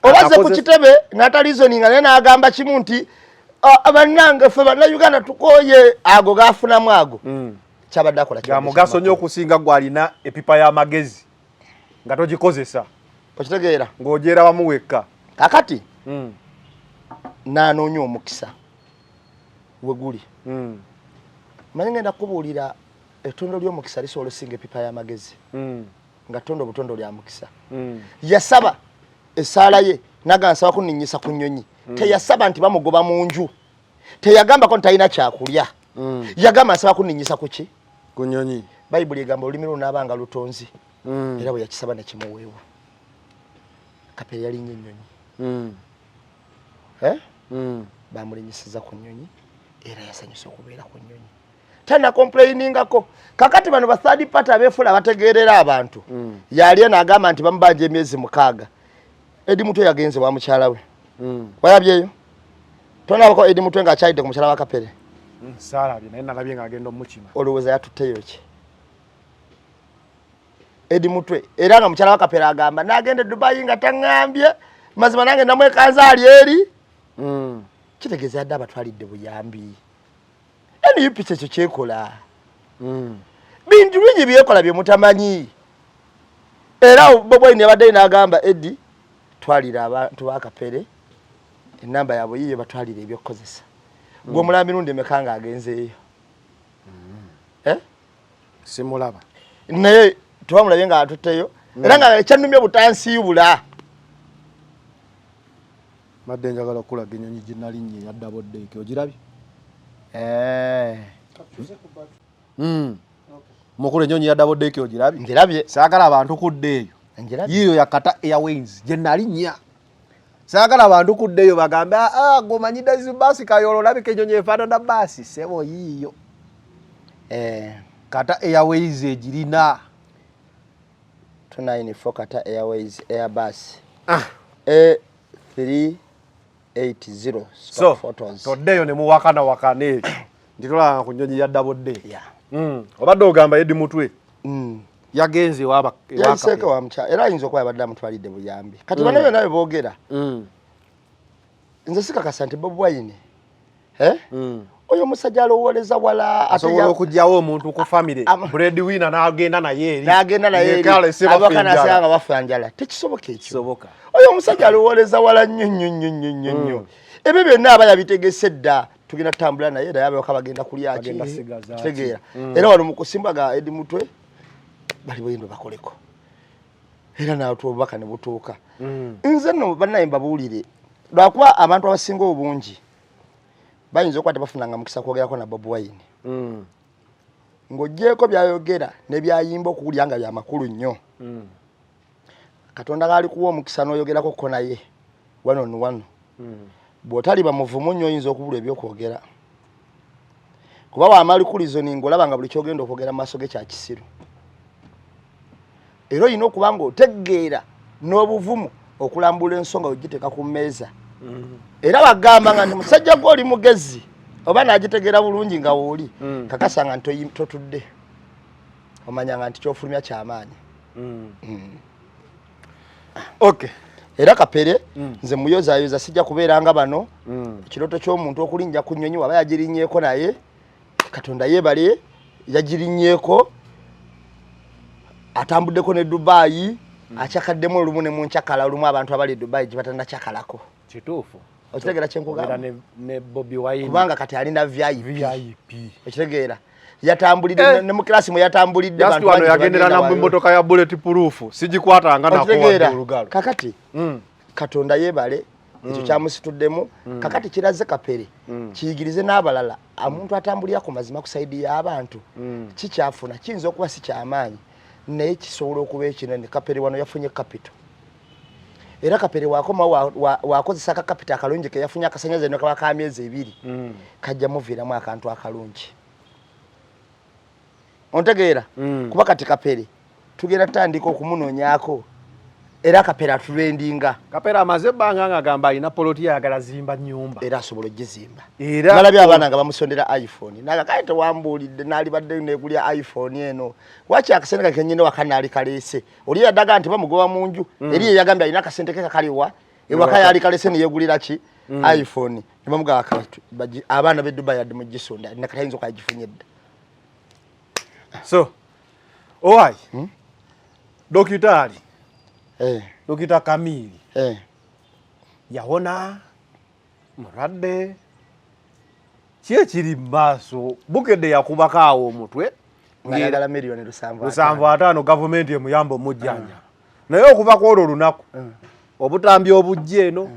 obaze ku kitebe n'atalizoninga naye n'agamba kimu nti bannange ffe bannayuganda tukooye ago gaafunamu ago kyabadde akola ga mugaso nnyo okusinga gw'alina epipa y'amagezi nga togikozesa okitegeera ng'ogyera wamu wekka kakati n'anoonya omukisa we guli manyi ngenda kubuulira ettondo ly'omukisa lisobola osinga epipa y'amagezi nga ttondo obutondo lya mukisa yasaba essaala ye naga nsaba kuninnyisa ku nnyonyi teyasaba nti bamugoba mu nju teyagambako nti talina kyakulya yagamba nsaba kuninnyisa ku ki ku nnyonyi bayibuli egamba olulimi lunaaba nga lutonzi era bwe yakisaba nekimuweebwa Kapere yalinnya ennyonyi bamulinyisiza ku nnyonyi era yasanyusa okubeera ku nnyonyi tana complainingako kakati bano ba third party abeefula bategeerera abantu yalye n'agamba nti bamubanja emyezi 6 Edi Mutwe yagenze wa mukyala we wayabyeyo tonabako Edi Mutwe ng'akyalidde ku mukyala wa Kapere saalabye naye nalabye ng'agenda omukima olowooza yatutteyo ki Edi Mutwe era nga mukyala wa Kapere agamba n'agenda Dubai nga taŋŋambye mazima nange namwekanza ali eri kitegeeza yadde abatwalidde buyambi NUP ekyo kyekola bintu bingi byekola bye mutamanyi era Bobi Wine yabadde n'agamba Edi twalira abantu ba Kapere enamba yaabwe yiyo batwalira ebyokukozesa gwe omulaba mirundi emeka nga agenzeeyo simulaba naye tubamulabye nga atutteyo era nga ekyannumya butansiibula madde njagala okulaga ennyonyi gye nalinnya eya Double Deck ogirabye mukulu ennyonyi ya Double Deck ogirabye ngirabye saagala abantu kudde eyo yiyo yakata Airways gye nalinnya saagala abantu kudde eyo bagambe gomanyi dazi basi kayolo olabika ennyonyi efaanana basi sebo yiyo kata Airways egirina 294 kata Airways Airbus 380 so photos toddeyo ne muwakana wakana eyo nditolanga ku nnyonyi ya Double Deck obadde ogamba Edi Mutwe yagenze waba yayiseke wa mcha era ayinza okuba yabadde amutwalidde buyambi kati bano nawe boogera nze sikakasa nti Bobi Wine oyo musajja alowoleza wala asobola okujjawo omuntu ku family breadwinner n'agenda naye abakanasanga bafanjala tekisoboka ekyo oyo musajja alowoleza wala nnyo ebyo byonna aba yabitegese dda tugenda tutambula naye naye abayoka bagenda kulyaki kitegeera era wano mu kusimbaga edi mutwe bali bwendo bakoleko era nawe tubaka ne butuuka nze nno bannaye mbabuulire lwakuba abantu abasinga obungi bayinza okuba tebafunanga mukisa kwogerako na Bobi Wine ng'ogyeko byayogera ne byayimba okuwulira nga bya makulu nnyo Katonda gaali kuwa omukisa n'oyogerako ko naye wano bw'otali bamuvumu nnyo oyinza okubula ebyokwogera kuba wamali kulizoninga olaba nga buli kyogenda okwogera mu maaso ge kya kisiru era olina okuba nga otegeera n'obuvumu okulambula ensonga ogiteeka ku mmeeza era bagamba nga nti musajja gwe oli mugezi oba n'agitegeera bulungi nga wooli kakasa nga nti totudde omanyanga nti kyofulumya kyamaanyi okay era kapere nze muyozayoza sijja kubeera nga bano ekiroto ky'omuntu okulinnya ku nnyonyi waba yagirinnyeko naye Katonda yeebale yagirinnyeko atambuddeko ne Dubai akyakaddemu olumu ne munkyakala olumu abantu abali Dubai gye batannakyakalako kituufu okitegeera kyenkugamba ne Bobi Wine kubanga kati alina VIP okitegeera yatambulidde ne mu class mwe yatambulidde bantu wano yagendera na mmotoka ya bulletproof sigikwatanga nako wadde olugalo kakati Katonda yeebale ekyo kyamusituddemu kakati kiraze kapere kiyigirize n'abalala omuntu atambulira ku mazima ku saidi y'abantu kikyafuna kiyinza okuba si kyamaanyi naye kisobola okuba ekinene kapere wano yafunye capital era kapere wakoma wakozesa ka capital akalungi ke yafunye akasanyaze no kabaka myezi 2 kajja muviiramu akantu akalungi ontegeera kuba kati kapere tugenda tutandika okumunonyako era kapere atulendinga kapere amaze banga ngagamba ina poloti yagala zimba nyumba era asobola ogizimba era nalabye abana nga bamusondera iPhone naga kaite wambulidde nali badde negulya iPhone eno wachi akasente kenyine wakanali kalese oli yadaga nti bamugoba munju eri yagambye ina akasente ke kaliwa ewaka yali kalese ne yegulira ki iPhone nibamuga akatu abana be Dubai yadde mugisonda nakatayinzo kagifunyedda so owai dokitali Dokita Kamili yawona muradde kye kiri maaso bukedde yakubakaawo omutwe ngayagala miliyoni 750 gavumenti emuyamba omujjanja naye okuva kwolwo olunaku obutambi obujje eno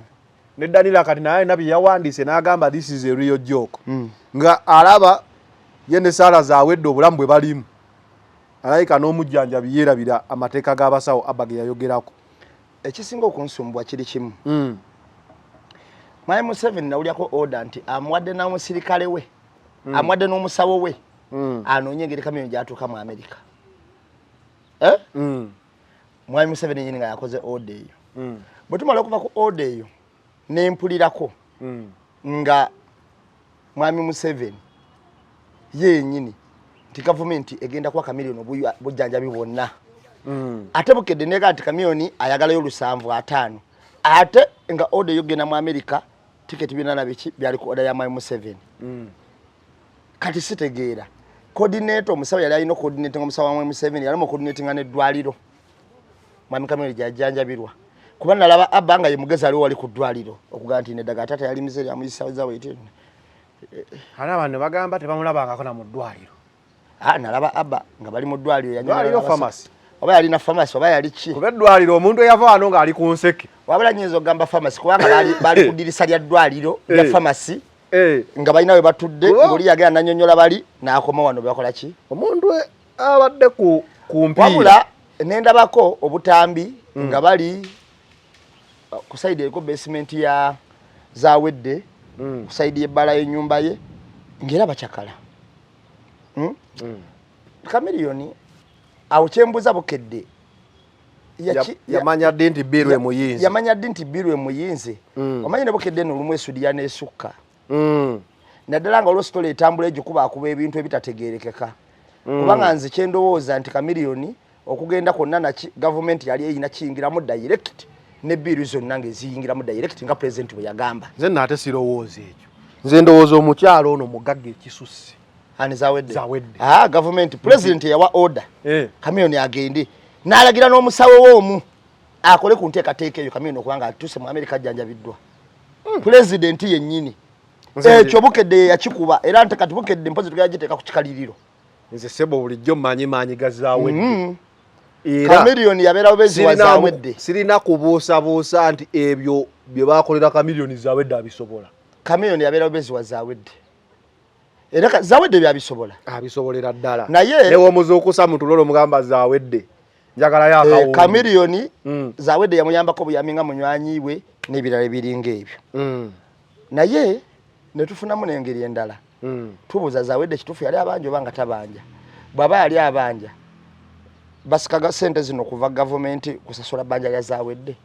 ne Danila kati naye nabi yawandiise n'agamba this is a real joke nga alaba yene sala zaawedde obulamu bwe balimu alayika n'omujjanja biyerabira amateeka g'abasawo abage yayogerako ekisinga okunsumbwa kiri kimu Mwai Museveni nawulyako order nti amwadde na musirikale we amwadde n'omusawo we anoonye engeri kamyoni gyatuuka mu Amerika Mwai Museveni nyini nga yakoze order eyo bwe tumala okuva ku order eyo nempulirako nga Mwami Museveni yenyini nti gavumenti egenda kwa kamiliyoni bujjanjabi bwonna ate bukedde nega nti kamiliyoni ayagalayo 750 ate nga order yogenda mu America tiketi binana biki byali ku order ya Mwai Museveni kati sitegeera coordinator omusawo yali alina coordinating omusawo wa Mwai Museveni yali mu coordinating ne dwaliro Mwami kamiliyoni jajjanjabirwa kuba nalaba abanga ye mugezi ali wali ku dwaliro okuga nti ne daga tata yali mizeri amuyisaza waitin alaba ne bagamba tebamulabangako na mu dwaliro nalaba abba nga bali mu dwaliro yanywa pharmacy oba yali na pharmacy oba yali ki kuba dwaliro omuntu eyava wano nga ali ku nseke wabula nyezo ogamba pharmacy kubanga bali ku dirisa lya dwaliro ya pharmacy nga balina we batudde ngoli yagenda nanyonyola bali n'akoma wano bakola ki omuntu abadde ku mpiira wabula nendabako obutambi nga bali ku side eko basement ya zawedde ku side y'ebbala y'ennyumba ye ngera bachakala kamiliyoni awo kyembuza bukedde yamanya ddi nti birwe muyinzi yamanya ddi nti birwe muyinzi omanyi ne bukedde n'olumu esudiya n'esukka naddala nga olwositola etambula egyo kuba akuba ebintu ebitategeerekeka kubanga nze kyendowooza nti kamiliyoni okugenda konna na government yali eyina kiyingiramu direct ne bill zonna ngeziyingiramu direct nga president bwe yagamba. Nze nate sirowooza ekyo. Nze ndowooza omukyalo ono mugagga ekisusse. Ani zawedde. Zawedde. Government president yawa order. Kamiyoni agende. N'alagira n'omusawo w'omu akole ku nteekateeka eyo Kamiyoni okubanga atuse mu America ajjanjabiddwa. President yennyini. Ekyo Bukedde yakikuba era nte kati Bukedde mpozi tugagiteeka ku kikaliriro. Nze sebo bulijjo maanyi ga Zawedde. Kamiliyoni yabeera obezi wa Zawedde. Sirina kubuusabuusa nti ebyo bye baakolera Kamiliyoni Zawedde abisobola. Kamiliyoni yabeera obezi wa Zawedde. Era Zawedde byabisobola. Abisobolera ddala. Naye newomuza okusa mu tulolo mugamba Zawedde. Njagala yakawo. Kamiliyoni Zawedde yamuyambako buyaminga munywanyi we n'ebirala ebiringa ebyo. Naye ne tufunamu n'engeri endala. Tubuuza Zawedde kituufu yali abanja oba nga tabanja. Bw'aba yali abanja basikaga sente zino kuva gavumenti kusasula banja lya Zawedde.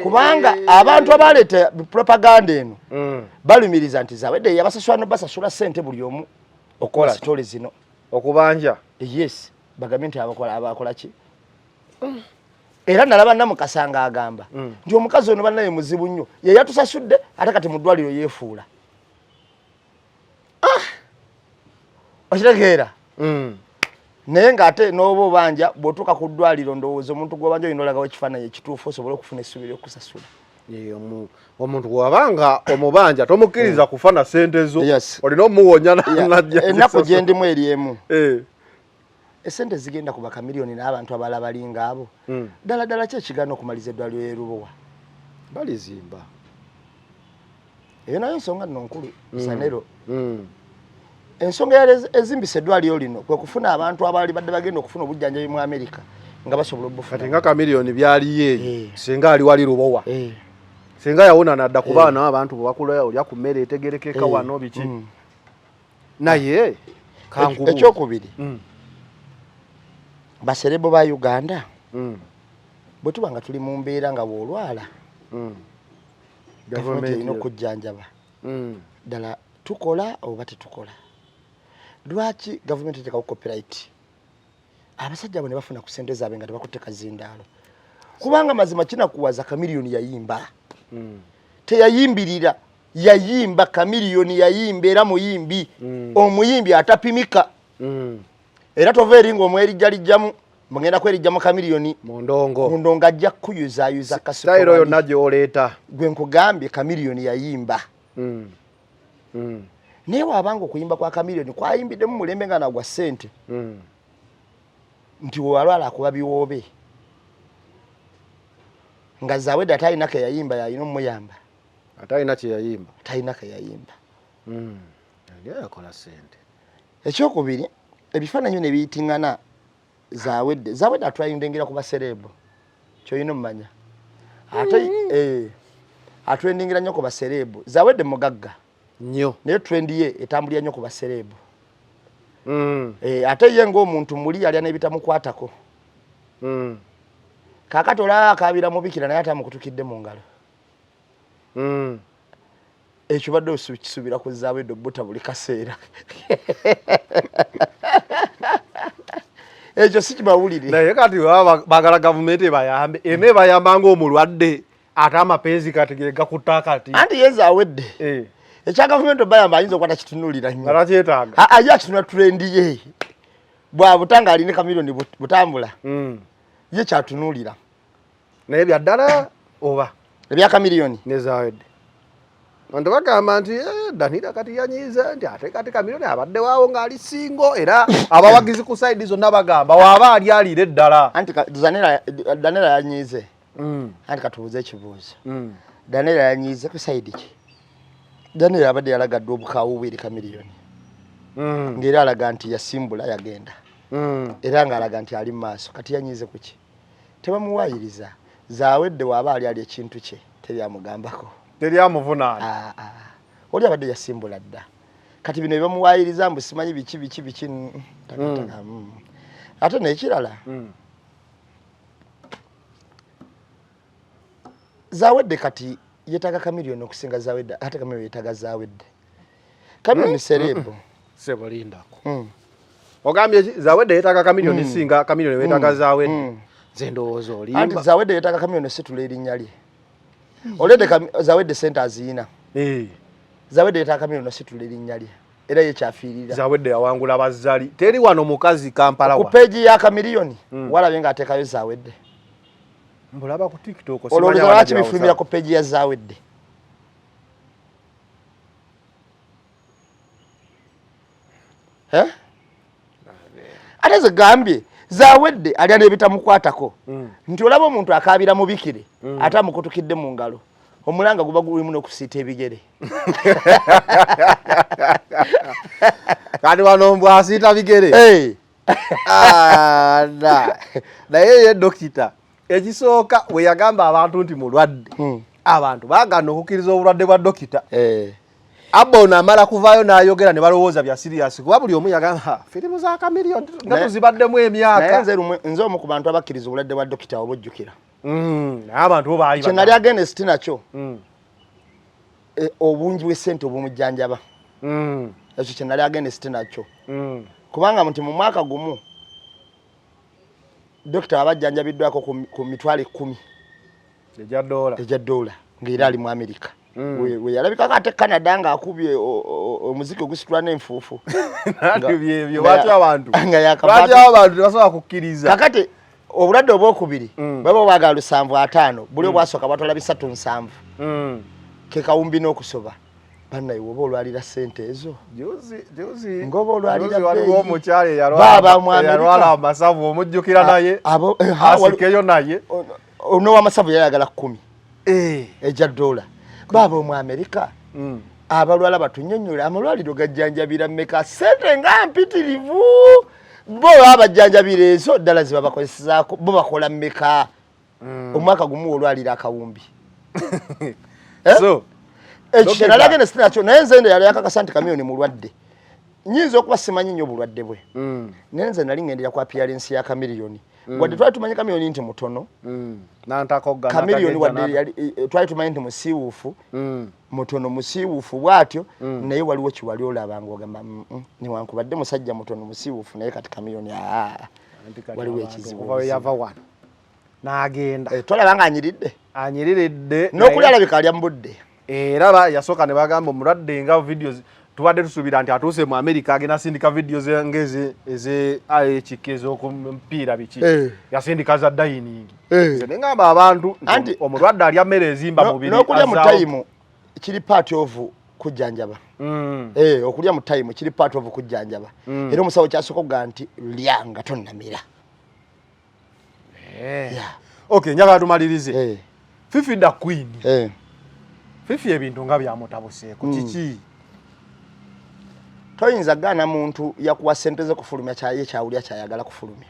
Kubanga abantu abaleeta propaganda eno balumiriza nti Zawedde yabasasula no basasula sente buli omu okola story zino okubanja. Yes, bagamenti abakola ki? Era nalaba namukasanga agamba nti omukazi ono bannaye muzibu nnyo ye yatusasudde ate kati mu ddwaliro yeefuula. Okitegeera? Naye ng'ate n'oba obanja bw'otuuka ku ddwaliro ndowooza omuntu gw'obanja olina olagawo ekifaananyi ekituufu osobole okufuna essuubi ly'okusasula. Omuntu bw'abanga omubanja tomukkiriza kufuna sente zo olina omuwonya najja. Ennaku gye ndimu eri emu. Esente zigenda kuba Kamiliyoni n'abantu abalala balinga abo. Ddala ki ekigaana okumaliza eddwaliro y'e Lubowa? Balizimba. Eyo nayo nsonga nno nkulu Sanero. Ensonga yali ezimbisa eddwaliro lino kwe kufuna abantu abaali badde bagenda okufuna obujjanjabi mu America nga basobola obufuna. Kati nga Kamiliyoni byali ye singa ali wali Lubowa. Singa yawona nadda ku baana abantu bakula olya ku mmere etegerekeka wano biki. Naye kangubu. Ekyokubiri. Baserebo ba Uganda. Bwe tuba nga tuli mu mbeera nga bw'olwala. Gavumenti erina okujjanjaba. Ddala tukola oba tetukola. Lwaki gavumenti eteka copyright? Abasajja abo ne bafuna ku ssente zaabwe nga tebakutte kazindaalo. Kubanga mazima kinakuwaza Kamiliyoni yayimba. Teyayimbirira. Yayimba Kamiliyoni yayimba era muyimbi. Omuyimbi atapimika. Era tova eringa omwerijjalijjamu mugenda kwerijjamu Kamiliyoni mundongo ajja kuyuzayuza kasiko. Style oyo najjo oleeta. Gwe nkugambye Kamiliyoni yayimba. Naye wabanga okuyimba kwa Kamiliyoni kwayimbiddemu mulembe nga nagwa ssente. Nti walwala akuba biwoobe. Nga Zawedde atalina ke yayimba yalina omuyamba. Atalina kye yayimba. Atalina ke yayimba. Yakola ssente. Ekyokubiri ebifaananyi ne biyitingana Zawedde atwayindengera ku baserebo. Kyoyina omumanya. Ate atwendingira nnyo ku baserebo. Zawedde mugagga. Nnyo. Naye trend ye etambulira nnyo ku baserebo. Ate ye ng'omuntu muli yali n'ebitamukwatako. Kaakati olaba akaabira mubikira naye atamukutukidde mu ngalo. Ekyo badde okisubira ku Zawedde obbuta buli kaseera. Ekyo si kibawulire. Naye kati baagala gavumenti ebayambe. Eme bayambanga omulwadde ate amapenzi kati ge gakuta kati. Anti ye Zawedde. Ekya gavumenti bayamba ayinza okwata kitunulira nnyo. Alakyetaaga. Ajja kitunula trendi ye. Bw'abutanga aline Kamiliyoni butambula. Ye kyatunulira. Naye bya ddala oba ebya Kamiliyoni ne Zawedde. Abantu bagamba nti Danira kati yanyiza nti ate kati Kamiliyoni abadde waawo ng'ali singo era abawagizi ku side zonna bagamba waaba ali alire ddala. Anti Danira yanyize. Anti katubuuze ekibuuzo. Danira yanyize ku side ki? Danira abadde yalagadde obukaawo bwe eri Kamiliyoni. Ng'era alaga nti yasimbula yagenda. Era ng'alaga nti ali mu maaso kati yanyize ku ki? Tebamuwaayiriza. Zawedde waaba ali ekintu kye teryamugambako. Teryamuvunaana. Oli abadde yasimbula dda. Kati bino ebimuwaayiriza mbu simanyi biki. Ate n'ekirala. Zawedde kati yetaga Kamiliyoni okusinga Zawedde ate Kamiliyoni yetaga Zawedde. Kamiliyoni serebo. Sebolindako. ogambye Zawedde yetaaga kamilioni singa kamilioni wetaaga Zawedde nze ndowooza olimba anti Zawedde yetaaga kamilioni situla erinnya lye olede Zawedde sente aziyina Zawedde yetaaga kamilioni situla erinnya lye era ye kyafiirira Zawedde yawangula bazzali teri wano mukazi Kampala ku peegi ya kamilioni walabe nga ateekayo Zawedde mbulaba ku TikTok olowooza lwaki bifulumira ku peegi ya Zawedde ate ze gambye Zawedde alya n'ebitamukwatako nti olaba omuntu akaabira mubikire ate amukutukidde mu ngalo omulanga guba gulimu n'okusiita ebigere kati wano mbw asiita bigere naye ye dokita ekisooka we yagamba abantu nti mulwadde abantu baagana okukkiriza obulwadde bwa dokita Abba ono amala kuvaayo n'ayogera ne balowooza bya siriasi kuba buli omu yagamba firimu za kamiliyoni nga tuzibaddemu emyaka nze omu ku bantu abakkiriza obulwadde bwa dokita obujjukira naye abantu bo baali kye nali agenesti nakyo obungi bw'essente obumujjanjaba ekyo kye nali agenesti nakyo kubanga nti mu mwaka gumu dokita abajjanjabiddwako ku mitwalo 10 ejja dola ng'era ali mu Amerika we yalabikako ate Canada ng'akubye omuziki ogusitula n'enfuufu lwaki abantu tebasobola kukkiriza kakati obulwadde obwokubiri baba obwagala 7-5 buli obwasooka batwala 3-7 ke kawumbi n'okusoba bannaye woba olwalira ssente ezo ng'oba olwalira waliwo omukyala eyalwala amasavu omujjukira naye asikeyo naye n'owamasavu yayagala 10 ejja dola baba omu Amerika abalwala batunyonyola amalwaliro gajjanjabira mmeka ssente nga mpitirivu bo abajjanjabira ezo ddala ze babakozesaako bo bakola mmeka omwaka gumu olwalira akawumbi so ekyo nalagenda sinakyo naye nze nde yali yakakasa nti kamilioni mulwadde nyinza okuba simanyi nnyo obulwadde bwe naye nze nali ngendera ku appearance ya kamilioni wadde twali tumanyi kamilioni nti mutono kamilioni wadde twali tumanyi nti musiiwuufu mutono musiiwuufu bw'atyo naye waliwo kiwali olaba ng'ogamba newankubadde musajja mutono musiiwuufu naye kati kamilioni waliwo ekizibu yava wano n'agenda tolaba nga anyiriridde n'okuli alabika alya mu budde era yasooka ne bagamba omulwadde nga videos tubadde tusuubira nti atuuse mu Amerika agenda asindika videos ng'ezi ekika ez'okumpiira biki yasindika za dayiningi ne ngamba abantu nti omulwadde alya mmere ezimba mubiri n'okulya mu tayimu kiri part of kujjanjaba okulya mu tayimu kiri part of kujjanjaba era omusawo kyasooka okugaa nti lya nga tonnamira okay njagala tumalirize Fifi da Queen Fifi ebintu nga byamutabuseeko kiki toyinza gaana muntu yakuwa ssente ze kufulumya kyaye kyawulya kyayagala kufulumya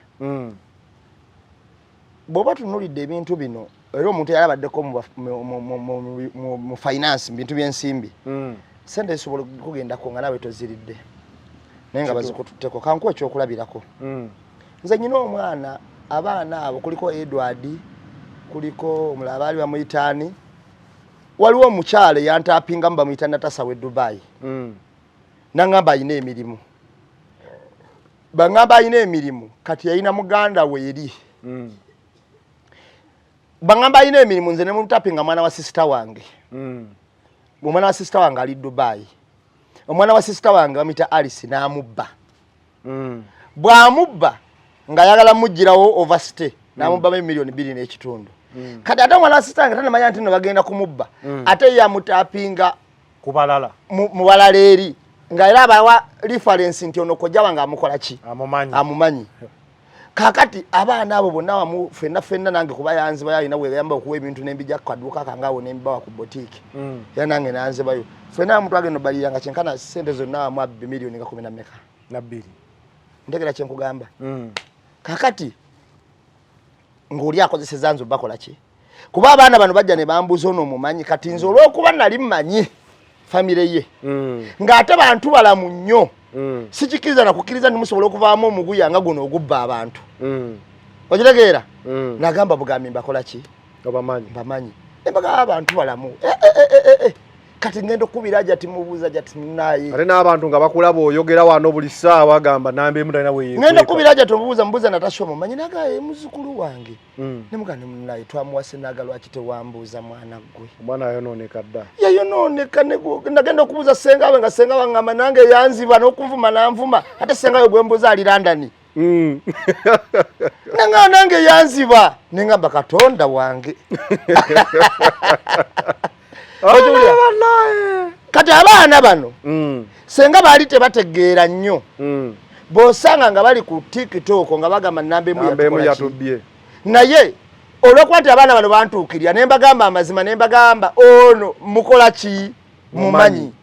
bw'oba tunulidde ebintu bino era omuntu yalabaddeko mu finance mu bintu by'ensimbi ssente zisobola kugendako nga nawe toziridde naye nga bazikututteko kankuwa ekyokulabirako nze nyina omwana abaana abo kuliko Edward kuliko omulala baali bamuyitaani waliwo omukyala yantapingamu bamuyita Natasawe Dubai nangamba ayina emirimu bangamba ayina emirimu kati yayina muganda we eri bangamba ayina emirimu nze ne mutapinga mwana wa sister wange omwana wa sister wange ali Dubai omwana wa sister wange bamuyita Alice n'amubba bw'amubba nga yagala mujjirawo overstay n'amubba milioni 2.5 kati ate omwana wa sister wange tanamanya nti no bagenda kumubba ate yamutapinga kubalala mu balala eri nga era abawa reference nti ono kojja wange amukola ki amumanyi kakati abaana abo bonna wamu fenna nange kuba yanze bayina bwe yamba okuwa ebintu n'embijja kaduka kangawo n'embawa ku boutique era nange nanze bayo fenna muntu agenda balira nga kyenkana sente zonna wamu 2 milioni nga 10 na 2 ndegera kyenkugamba kakati ng'oli akozeseza nzo bakola ki kuba abaana bano bajja ne bambuza ono omumanyi kati nze olw'okuba nali mmanyi famire ye ng'ate bantu balamu nnyo sikikiriza nakukkiriza ndi musobola okuvaamu omuguya nga guno ogubba abantu okitegeera nagamba bugambi mbakola ki bamanyi embaga abantu balamu kati ngendo kubira jati mubuza jati naye ate n'abantu nga bakulaba oyogera wano buli ssaawa agamba nambe mutana we ngendo kubira jati mubuza natashomo manyi naga muzukulu wange nemugane naye twamuwase naga lwaki tewambuza mwana gwe omwana yayononeka dda yayononeka nagenda okubuza senga we nga senga wangamba nange yanziba n'okunvuma nanvuma ate senga we gwembuza ali London nange yanziba nengamba Katonda wange kati abaana bano senga bali tebategeera nnyo bosanga nga bali ku TikTok nga bagamba nambe mu yatubye naye olwokuba nti abaana bano bantuukirya ne mbagamba amazima ne mbagamba ono mukola ki mumanyi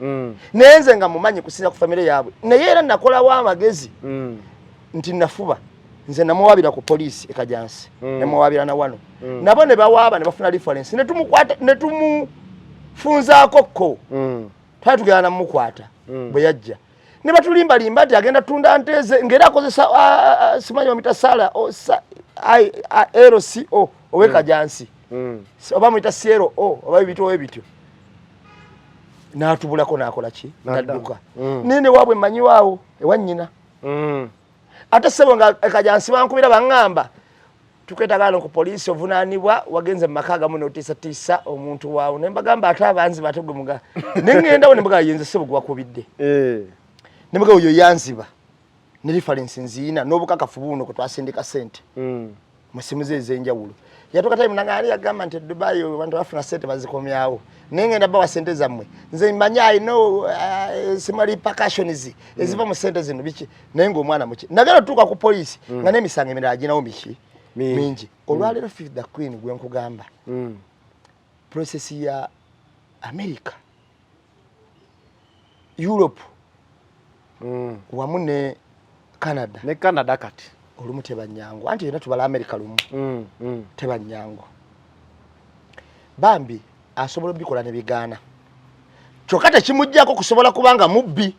nenze nga mumanyi kusinza ku famire yaabwe naye era nakolawo amagezi nti nafuba nze namuwabira ku poliisi ekajansi namuwabira na wano nabo ne bawaaba ne bafuna reference ne tumukwata ne tumufunzaako ko twali tugenda namukwata bwe yajja ne batulimbalimba nti agenda tunda nteze ngera akozesa simanyi bamuyita sala LCO owekajansi oba muyita CRO oba ebityo ebityo n'atubulako n'akola ki n'adduka nene waabwe mmanyiwaawo ewannyina ate sebo nga ekajansi bankubira baŋŋamba tukwetagala ku poliisi ovunaanibwa wagenze mu maka gamu n'otiisatiisa omuntu waawo ne mbagamba ate abanzi bategwe muga ne ŋŋendawo ne mbagala yenze sebo gwe wakubidde ne mbagala oyo yanziba ne reference nziina n'obukakafu buno kwe twasindika ssente mu simu ze ez'enjawulo yatuuka time nangaali yagamba nti Dubai abantu bafuna ssente bazikomyawo naye ngenda bawa ssente zammwe nze mmanyi ayino simali repercussions eziva mu ssente zino biki naye ng'omwana muki nagala tutuuka ku poliisi nga n'emisango emirala aginawo miki mingi olwaleero Fifth the Queen gwe nkugamba process ya America Europe wamu ne Canada kati olumu tebanyango anti yena tubala America lumu tebanyango bambi asobola bikola ne bigaana kyokka tekimujjako kusobola kubanga mubbi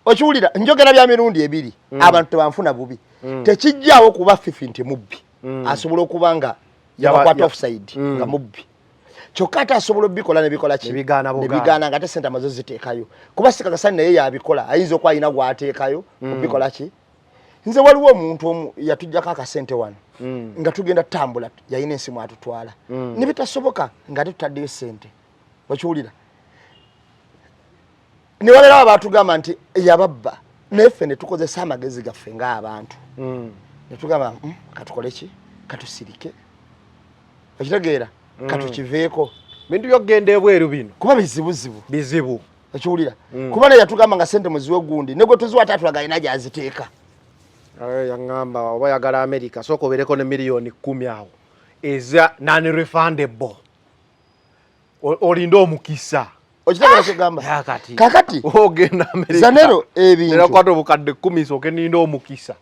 okiwulira njogera bya mirundi ebiri abantu tebanfuna bubi tekijjawo kuba Fifi nti mubbi asobola okubanga yabakwata offside nga mubbi kyokka ate asobola bikola ne bikola ki ne bigaana nga ate sente amazo ziteekayo kuba sikakasani naye yabikola ayinza okuba alina gwateekayo kubikola ki nze waliwo omuntu omu yatujjako akasente wano nga tugenda tambula yayina ensimu atutwala ne bitasoboka nga tutaddeyo sente okiwulira ne wabeerawo abaatugamba nti yababba naye ffe ne tukozesa amagezi gaffe ng'abantu ne tugamba katukole ki katusirike okitegeera katukiveeko bintu byokugenda ebweru bino kuba bizibu okiwulira kuba naye yatugamba nga sente muziwe gundi ne gwe tuziwa ate atulaga alina gyaziteeka yaŋŋamba oba yagala America sooka obeereko ne miliyoni 10 awo eza non-refundable olinda omukisa okitegeera kugamba kakati ogenda America Zanero ebintu nerakwata obukadde 10 sooke ninda omukisa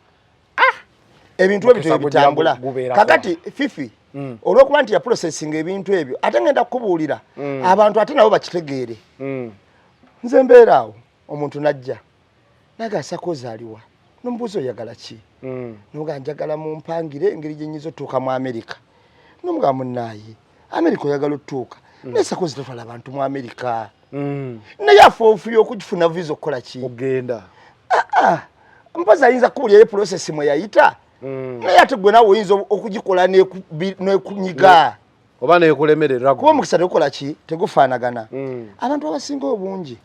ebintu ebyo bitambula kakati Fifi olwokuba nti ya processing ebintu ebyo ate ngenda kukubuulira abantu ate nabo bakitegeere nze mbeeraawo omuntu najja nagasakoza aliwa nombuuza oyagala ki noga njagala mumpangire engeri gye nyiza otuuka mu America nomuga munaaye America oyagala otuuka naye sakozi tatwala abantu mu America naye afoofuye okugifuna visa okukola ki ogenda mpozi ayinza kubuulyayo process mwe yayita naye ate gwe naawe oyinza okugikola nekunyiga oba nekulemerera kuba omukisa tegukola ki tegufaanagana abantu abasinga obungi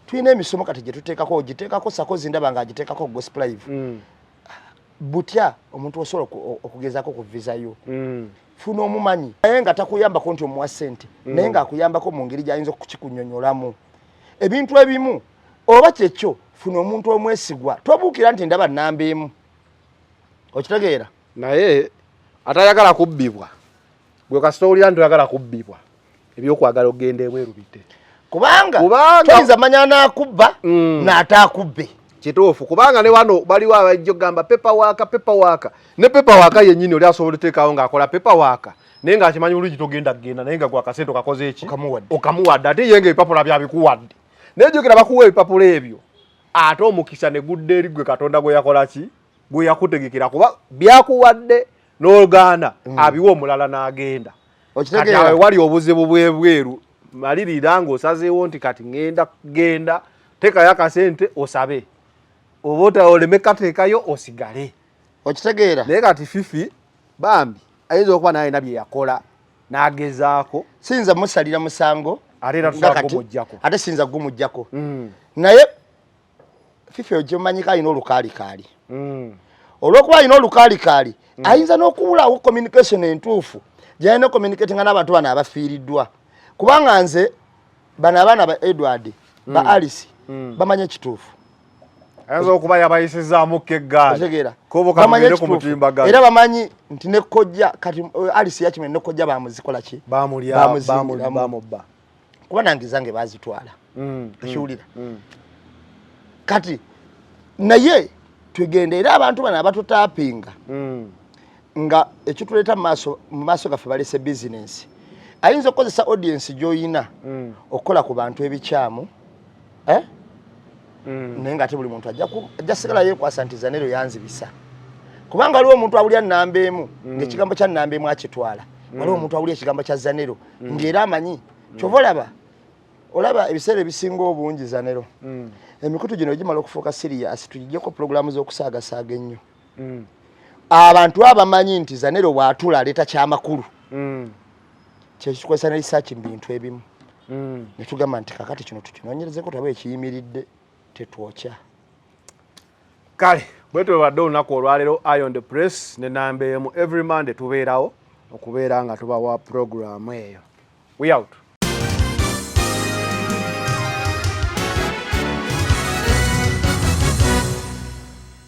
tulina emisomo kati gye tuteekako ogiteekako sakozi ndaba nga agiteekako gospel live butya omuntu osobola okugezaako ku visa yo funa omumanyi naye nga takuyambako nti omuwa ssente naye ng'akuyambako mu ngeri gy'ayinza okukikunyonyolamu ebintu ebimu oba kyekyo funa omuntu omwesigwa tobuukira nti ndaba nnamba emu okitegeera naye atayagala kubbibwa gwe kasita olya nti oyagala kubbibwa ebyokwagala ogenda ebweru bite kubanga toyinza manya nakubba n'ataakubbe kituufu kubanga ne wano baliwo abajja ogamba pepa waka yennyini oli asobola oteekawo ng'akola pepa waka naye ng'akimanyi olungi togenda kgenda naye nga gwakasente okakoze eki okamuwadde ate ye nga ebipapula byabikuwadde naye jjukira bakuwa ebipapula ebyo ate omukisa ne gudda eri gwe Katonda gwe yakola ki gwe yakutegekera kuba byakuwadde n'ogaana abiwa omulala n'agenda kati awe wali obuzibu bwebweru malirira ng'osazeewo nti kati genda teekayo akasente osabe oba oleme kateekayo osigale okitegeera naye kati Fifi bambi ayinza okuba naye nabye yakola n'agezaako sinza musalira musango ate sinza gumujjako naye Fifi ogimanyika alina olukaalikaali olw'okuba alina olukaalikaali ayinza n'okubulawo communication entuufu gyalina communicatinga n'abantu bano abafiiriddwa kubanga nze bano abaana ba Edward ba Alice bamanye ekituufu ayinza okuba yabayisizaamu keggaali bamanye era bamanyi nti nekkojja kati Alice yakimanyi nekkojja bamuzikola ki bamulya kuba nange zange bazitwala ekiwulira kati naye tugende era abantu bano abatutaapinga nga ekituleeta mu maaso gaffe balese bizinensi ayinza okukozesa audience gy'oyina okukola ku bantu ebikyamu naye nga ate buli muntu ajja sigala yeekwasa nti Zanero yanzibisa kubanga waliwo omuntu awulya nnamba emu ng'ekigambo kya nnamba emu akitwala waliwo omuntu awulya ekigambo kya Zanero ng'era amanyi kyova olaba ebiseera ebisinga obungi Zanero emikutu gino gimala okufuuka serious tugijjeko pulogulaamu z'okusaagasaaga ennyo abantu abamanyi nti Zanero bw'atuula aleeta kyamakulu kyekikwesa ne research mu bintu ebimu ne tugamba nti kakati kino tukinoonyerezeko taba ekiyimiridde tetwokya kale bwetwe badde olunaku olwaleero Iron the Press ne namba emu every Monday tubeerawo okubeera nga tubawa puroguramu eyo we out